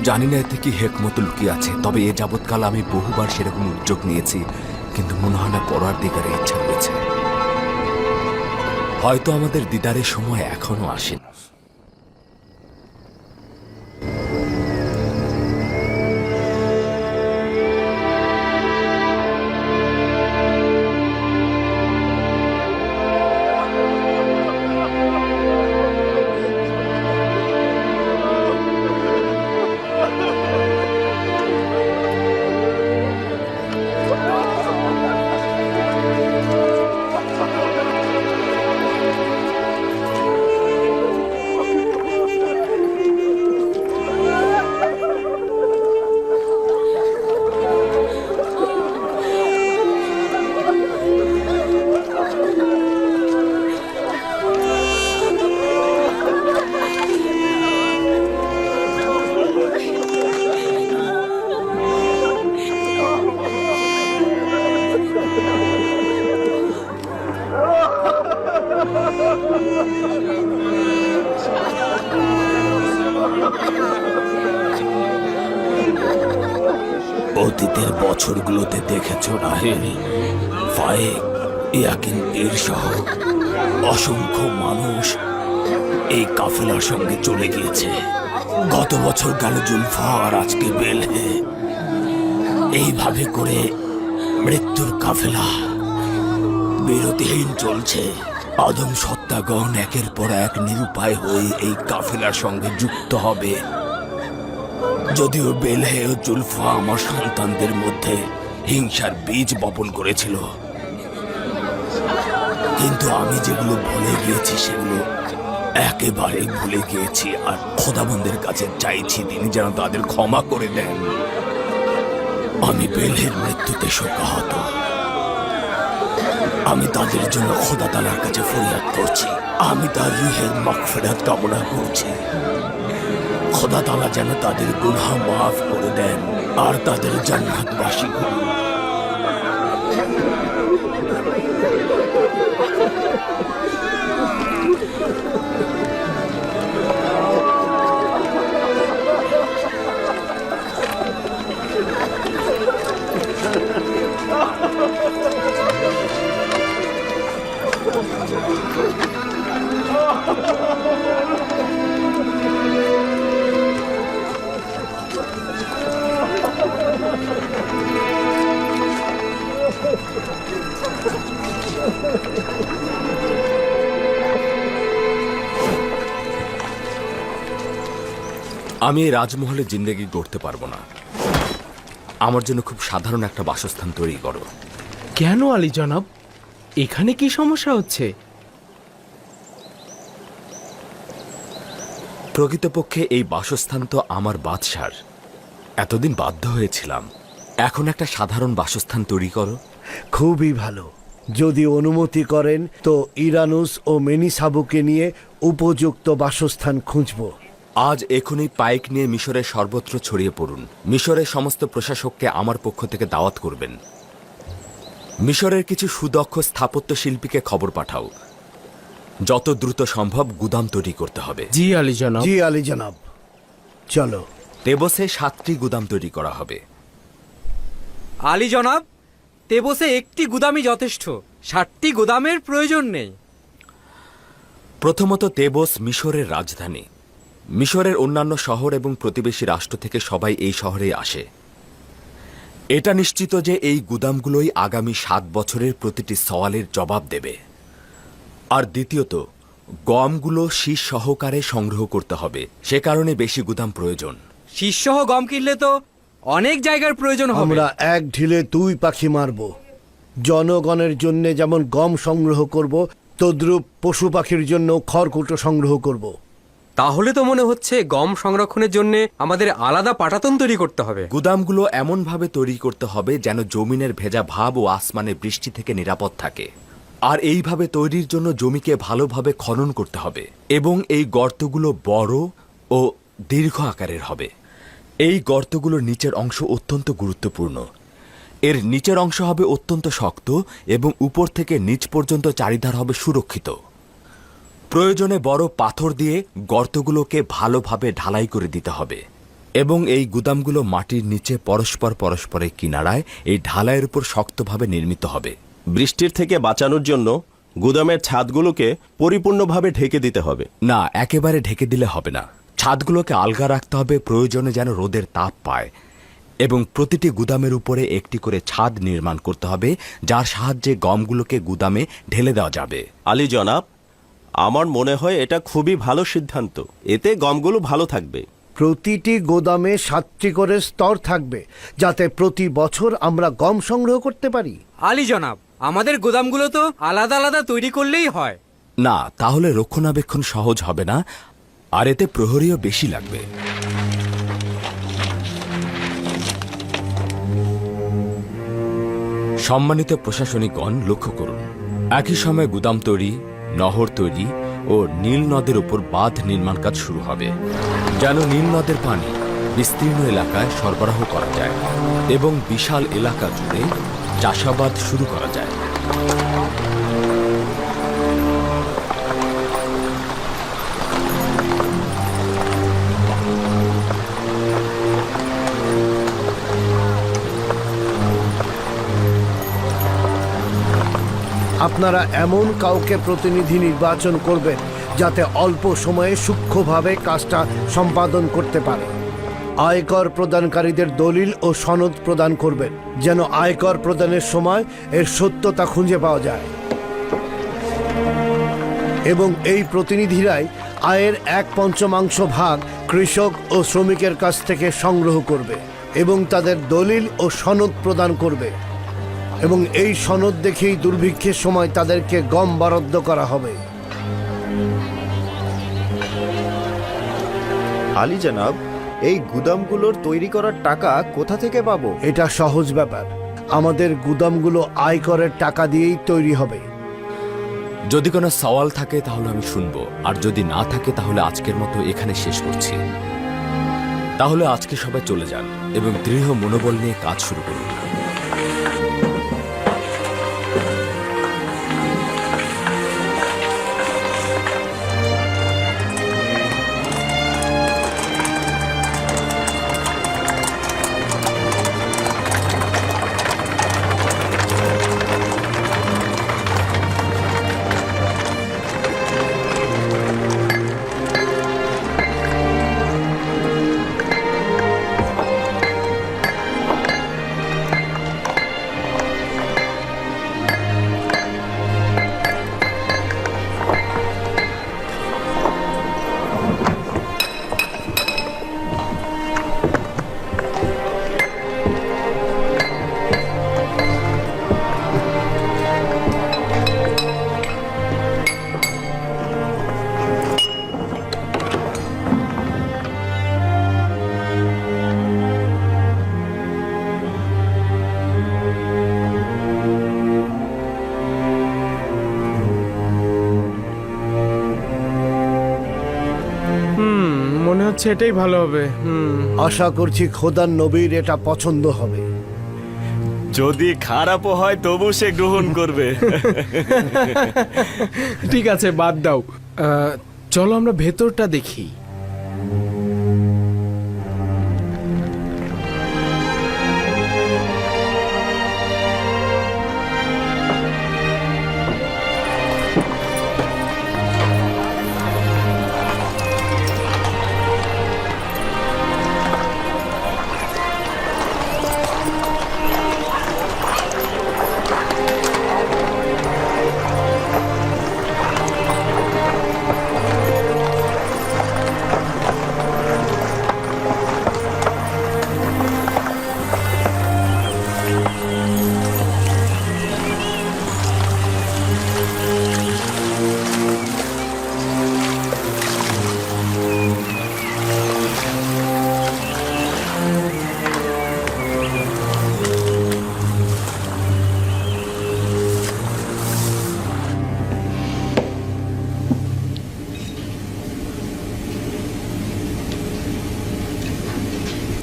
জানি না এতে কি হেকমত লুকিয়ে আছে, তবে এ যাবৎকাল আমি বহুবার সেরকম উদ্যোগ নিয়েছি, কিন্তু মনে হয় না পরওয়ারদিগারের ইচ্ছা রয়েছে। হয়তো আমাদের দিদারের সময় এখনো আসেনি। অতীতের বছরগুলোতে দেখেছো রাহেল, ফায়েক, ইয়াকিন পীর সহ অসংখ্য মানুষ এই কাফেলার সঙ্গে চলে গিয়েছে। গত বছর গেল জুলফা, আর আজকে বেলহে। এইভাবে করে মৃত্যুর কাফেলা বিরতিহীন চলছে। আদম সত্তাগণ একের পর এক নিরুপায় হয়ে এই কাফেলার সঙ্গে যুক্ত হবে। যদিও বেলহে ও জুলফা আমার সন্তানদের মধ্যে হিংসার বীজ বপন করেছিল, কিন্তু আমি যেগুলো ভুলে গিয়েছি সেগুলো একেবারে ভুলে গিয়েছি। আর খোদাবন্দের কাছে চাইছি তিনি যেন তাদের ক্ষমা করে দেন। আমি বেলহের মৃত্যুতে শোকাহত। আমি তাদের জন্য খোদা তাআলার কাছে ফরিয়াদ করছি। আমি তার রুহের মাগফিরাত কামনা করছি। খোদা তাআলা যেন তাদের গুনাহ মাফ করে দেন আর তাদের জান্নাতবাসী করুন। আমি এই রাজমহলে জিন্দেগি গড়তে পারবো না। আমার জন্য খুব সাধারণ একটা বাসস্থান তৈরি করো। কেন আলী জনাব, এখানে কি সমস্যা হচ্ছে? প্রকৃতপক্ষে এই বাসস্থান তো আমার বাদশার। এতদিন বাধ্য হয়েছিলাম, এখন একটা সাধারণ বাসস্থান তৈরি করো। খুবই ভালো। যদি অনুমতি করেন তো ইরানুস ও মেনিসাবুকে নিয়ে উপযুক্ত বাসস্থান খুঁজব। আজ এখনই পাইক নিয়ে মিশরের সর্বত্র ছড়িয়ে পড়ুন। মিশরের সমস্ত প্রশাসককে আমার পক্ষ থেকে দাওয়াত করবেন। মিশরের কিছু সুদক্ষ স্থাপত্য শিল্পীকে খবর পাঠাও। যত দ্রুত সম্ভব গুদাম তৈরি করতে হবে। জি আলী জনাব। জি আলী জনাব। চলো। তেবসে 7টি গুদাম তৈরি করা হবে। আলী জনাব, তেবসে একটি গুদামই যথেষ্ট, 7টি গুদামের প্রয়োজন নেই। প্রথমত, তেবস মিশরের রাজধানী। মিশরের অন্যান্য শহর এবং প্রতিবেশী রাষ্ট্র থেকে সবাই এই শহরেই আসে। এটা নিশ্চিত যে এই গুদামগুলোই আগামী 7 বছরের প্রতিটি সওয়ালের জবাব দেবে। আর দ্বিতীয়ত, গমগুলো শীষ সহকারে সংগ্রহ করতে হবে। সে কারণে বেশি গুদাম প্রয়োজন। শীর্ষসহ গম কিনলে তো অনেক জায়গার প্রয়োজন হবে। আমরা এক ঢিলে 2 পাখি মারব। জনগণের জন্য যেমন গম সংগ্রহ করব, তদ্রূপ পশু পাখির জন্য খড়কুটো সংগ্রহ করব। তাহলে তো মনে হচ্ছে গম সংরক্ষণের জন্য আমাদের আলাদা পাটাতন তৈরি করতে হবে। গুদামগুলো এমনভাবে তৈরি করতে হবে যেন জমিনের ভেজা ভাব ও আসমানের বৃষ্টি থেকে নিরাপদ থাকে। আর এইভাবে তৈরির জন্য জমিকে ভালোভাবে খনন করতে হবে এবং এই গর্তগুলো বড় ও দীর্ঘ আকারের হবে। এই গর্তগুলোর নিচের অংশ অত্যন্ত গুরুত্বপূর্ণ। এর নিচের অংশ হবে অত্যন্ত শক্ত এবং উপর থেকে নিচ পর্যন্ত চারিধার হবে সুরক্ষিত। প্রয়োজনে বড় পাথর দিয়ে গর্তগুলোকে ভালোভাবে ঢালাই করে দিতে হবে এবং এই গুদামগুলো মাটির নিচে পরস্পরের কিনারায় এই ঢালাইয়ের উপর শক্তভাবে নির্মিত হবে। বৃষ্টির থেকে বাঁচানোর জন্য গুদামের ছাদগুলোকে পরিপূর্ণভাবে ঢেকে দিতে হবে। না, একেবারে ঢেকে দিলে হবে না। ছাদগুলোকে আলগা রাখতে হবে, প্রয়োজনে যেন রোদের তাপ পায়। এবং প্রতিটি গুদামের উপরে একটি করে ছাদ নির্মাণ করতে হবে, যার সাহায্যে গমগুলোকে গুদামে ঢেলে দেওয়া যাবে। আলী জনাব, আমার মনে হয় এটা খুবই ভালো সিদ্ধান্ত। এতে গমগুলো ভালো থাকবে। প্রতিটি গোদামে 7টি করে স্তর থাকবে, যাতে প্রতি বছর আমরা গম সংগ্রহ করতে পারি। আলী জনাব, আমাদের গোদামগুলো তো আলাদা আলাদা তৈরি করলেই হয়। না, তাহলে রক্ষণাবেক্ষণ সহজ হবে না, আর এতে প্রহরীও বেশি লাগবে। সম্মানিত প্রশাসনিকগণ, লক্ষ্য করুন, একই সময় গুদাম তৈরি, নহর তৈরি ও নীল নদের উপর বাঁধ নির্মাণ কাজ শুরু হবে, যেন নীল নদের পানি বিস্তীর্ণ এলাকায় সরবরাহ করা যায় এবং বিশাল এলাকা জুড়ে চাষাবাদ শুরু করা যায়। আপনারা এমন কাউকে প্রতিনিধি নির্বাচন করবেন যাতে অল্প সময়ে সূক্ষ্মভাবে কাজটা সম্পাদন করতে পারে। আয়কর প্রদানকারীদের দলিল ও সনদ প্রদান করবেন, যেন আয়কর প্রদানের সময় এর সত্যতা খুঁজে পাওয়া যায়। এবং এই প্রতিনিধিরাই আয়ের 1/5 ভাগ কৃষক ও শ্রমিকের কাছ থেকে সংগ্রহ করবে এবং তাদের দলিল ও সনদ প্রদান করবে, এবং এই সনদ দেখেই দুর্ভিক্ষের সময় তাদেরকে গম বরাদ্দ করা হবে। আলী জনাব, এই গুদামগুলোর তৈরি করার টাকা কোথা থেকে পাবো? এটা সহজ ব্যাপার, আমাদের গুদামগুলো আয়করের টাকা দিয়েই তৈরি হবে। যদি কোনো সওয়াল থাকে তাহলে আমি শুনবো, আর যদি না থাকে তাহলে আজকের মতো এখানে শেষ করছি। তাহলে আজকে সবাই চলে যান এবং দৃঢ় মনোবল নিয়ে কাজ শুরু করুন। মনে হচ্ছে এটাই ভালো হবে। আশা করছি খোদার নবীর এটা পছন্দ হবে। যদি খারাপও হয় তবু সে গ্রহণ করবে। ঠিক আছে, বাদ দাও। চলো আমরা ভেতরটা দেখি।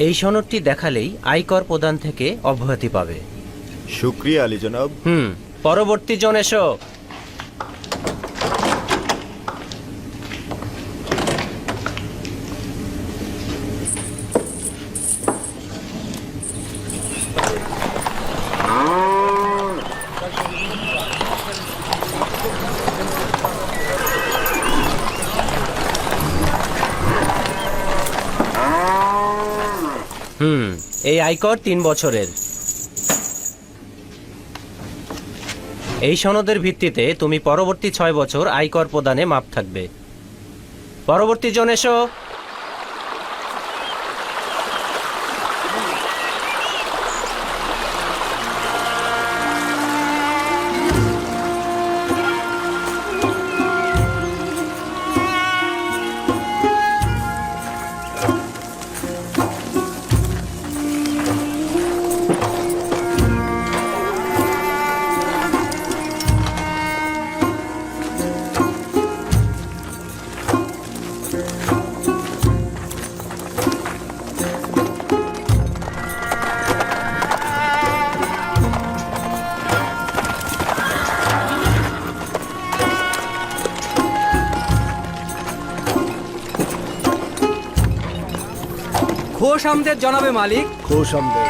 এই সনদটি দেখালেই আয়কর প্রদান থেকে অব্যাহতি পাবে। শুক্রিয়া আলী জনাব। পরবর্তী জন এসো। এই আয়কর 3 বছরের। এই সনদের ভিত্তিতে তুমি পরবর্তী 6 বছর আয়কর প্রদানে মাপ থাকবে। পরবর্তী জন এসো। খোশ আমদের জনাবে মালিক। খোশ আমদের।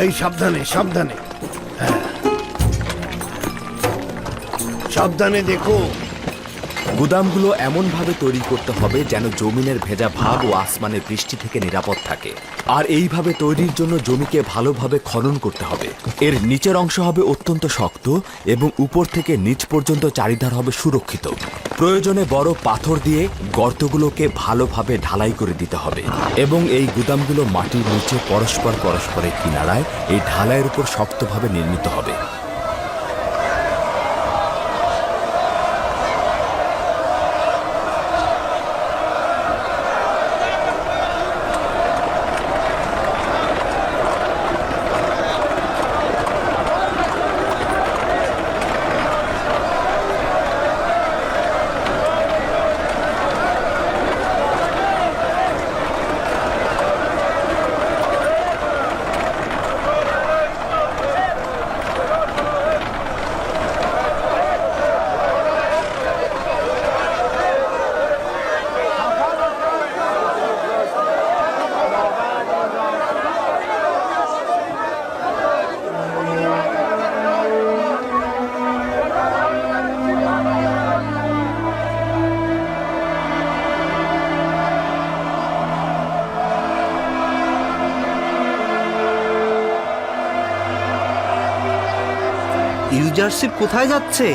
এই সাবধানে সাবধানে, হ্যাঁ। সাবধানে দেখো। গুদামগুলো এমনভাবে তৈরি করতে হবে যেন জমিনের ভেজা ভাব ও আসমানের বৃষ্টি থেকে নিরাপদ থাকে। আর এইভাবে তৈরির জন্য জমিকে ভালোভাবে খনন করতে হবে। এর নিচের অংশ হবে অত্যন্ত শক্ত এবং উপর থেকে নিচ পর্যন্ত চারিধার হবে সুরক্ষিত। প্রয়োজনে বড় পাথর দিয়ে গর্তগুলোকে ভালোভাবে ঢালাই করে দিতে হবে এবং এই গুদামগুলো মাটির নিচে পরস্পরের কিনারায় এই ঢালাইয়ের উপর শক্তভাবে নির্মিত হবে। ইউজারশিপ কোথায় যাচ্ছে?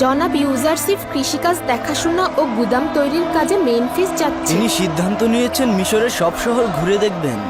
জনাব ইউজারশিপ কৃষিকাজ দেখাশোনা ও গুদাম তৈরির কাজে মেনফিস যাচ্ছে। তিনি সিদ্ধান্ত নিয়েছেন মিশরের সব শহর ঘুরে দেখবেন।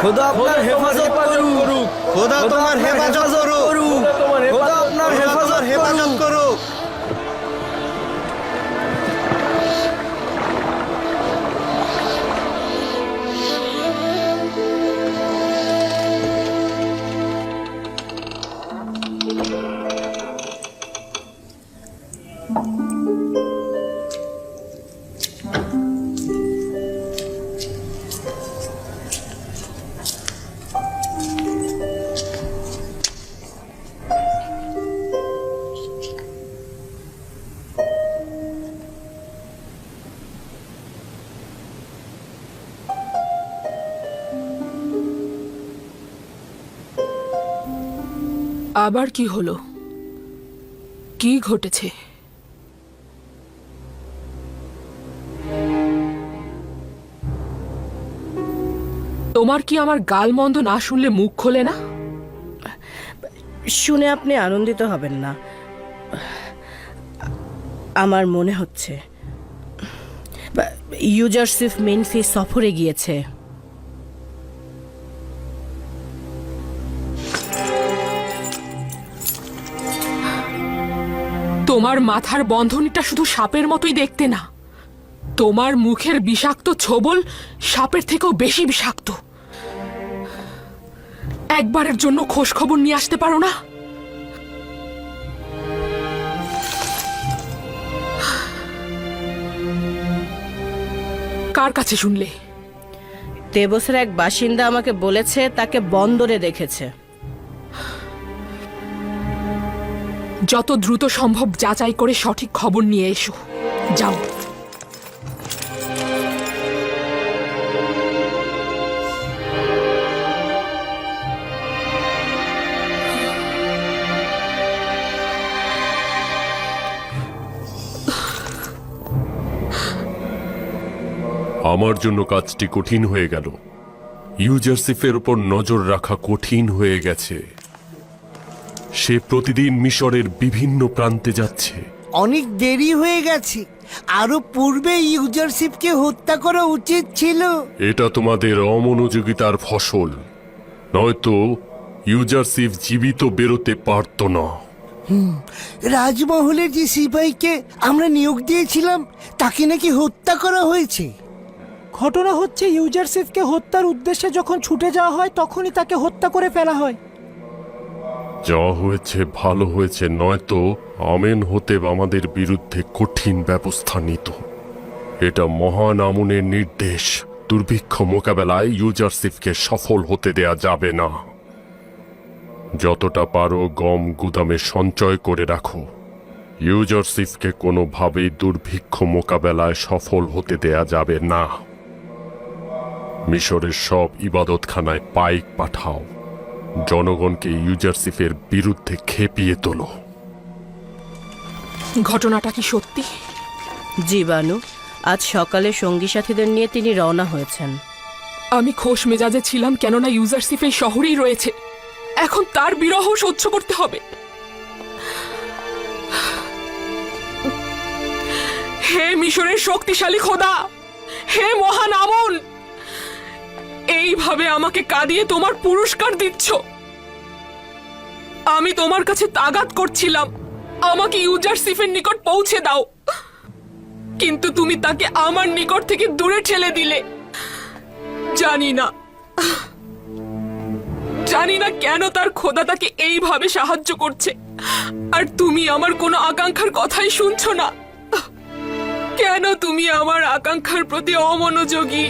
খোদা আপনার হেফাজত করুক। খোদা তোমার হেফাজত করুক। খোদা আপনার হেফাজত করুক। আবার কি হলো? কি ঘটেছে? তোমার কি আমার গালমন্দ না শুনলে মুখ খোলে না? শুনে আপনি আনন্দিত হবেন না। আমার মনে হচ্ছে ইউজারশিপ মেনফিস সফরে গিয়েছে। তোমার মাথার বন্ধনীটা শুধু সাপের মতোই দেখতে না, তোমার মুখের বিষাক্ত ছোবল সাপের থেকেও বেশি বিষাক্ত। একবারের জন্য খোঁজ খবর নিয়ে আসতে পারো না? কার কাছে শুনলে? তেবসের এক বাসিন্দা আমাকে বলেছে তাকে বন্দরে দেখেছে। যত দ্রুত সম্ভব যাচাই করে সঠিক খবর নিয়ে এসো। যাও। আমার জন্য কাজটি কঠিন হয়ে গেল। ইউজারশিপের উপর নজর রাখা কঠিন হয়ে গেছে। সে প্রতিদিন মিশরের বিভিন্ন প্রান্তে যাচ্ছে। অনেক দেরি হয়ে গেছে। আরো পূর্বে ইউজারশিপকে হত্যা করা উচিত ছিল। এটা তোমাদের অমনোযোগিতার ফসল, নয়তো ইউজারশিপ জীবিত বেরোতে পারত না। রাজমহলের যে সিপাহীকে আমরা নিয়োগ দিয়েছিলাম তাকে নাকি হত্যা করা হয়েছে। ঘটনা হচ্ছে ইউজারসিফকে হত্যার উদ্দেশ্যে যখন ছুটে যাওয়া হয় তখনই তাকে হত্যা করে ফেলা হয়। যা হয়েছে ভালো হয়েছে, নয়তো আমেন হতে আমাদের বিরুদ্ধে কঠিন ব্যবস্থা নিত। এটা মহান আমুনের নির্দেশ। দুর্ভিক্ষ মোকাবেলায় ইউজারসিফকে সফল হতে দেয়া যাবে না। যতটা পারো গম গুদামে সঞ্চয় করে রাখো। ইউজারসিফকে কোনোভাবেই দুর্ভিক্ষ মোকাবেলায় সফল হতে দেয়া যাবে না। মিশরের সব ইবাদতখানায় পাইক পাঠাও। জনগণকে ইউজারসিফের বিরুদ্ধে খেপিয়ে তোলো। ঘটনাটা কি সত্যি? জি বানু, আজ সকালে সঙ্গী সাথীদের নিয়ে তিনি রওনা হয়েছেন। আমি খোশ মেজাজে ছিলাম, কেননা ইউজারসিফ এই শহরেই রয়েছে। এখন তার বিরহ সহ্য করতে হবে। হে মিশরের শক্তিশালী খোদা, হে মহান আমুন, এইভাবে আমাকে কাঁদিয়ে তোমার পুরস্কার দিচ্ছ। আমি তোমার কাছে তাগাত করছিলাম, আমাকে ইউজারসিফের নিকট পৌঁছে দাও, কিন্তু তুমি তাকে আমার নিকট থেকে দূরে ঠেলে দিলে। জানি না কেন তার খোদা তাকে এইভাবে সাহায্য করছে, আর তুমি আমার কোনো আকাঙ্ক্ষার কথাই শুনছো না। কেন তুমি আমার আকাঙ্ক্ষার প্রতি অমনোযোগী?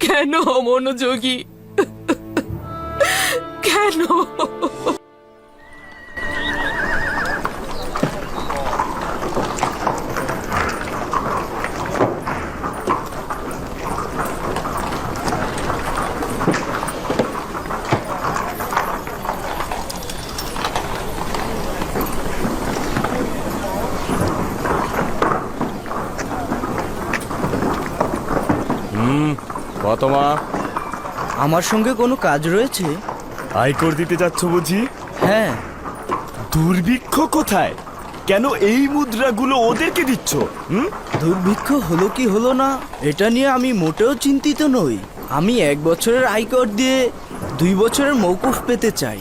কেন অমনোযোগী? কেন? কত মা? আমার সঙ্গে কোনো কাজ রয়েছে? আয়কর দিতে যাচ্ছ বুঝি? হ্যাঁ। দুর্ভিক্ষ কোথায়? কেন এই মুদ্রাগুলো ওদেরকে দিচ্ছ? দুর্ভিক্ষ হলো কি হলো না এটা নিয়ে আমি মোটেও চিন্তিত নই। আমি 1 বছরের আয়কর দিয়ে 2 বছরের মৌকুফ পেতে চাই।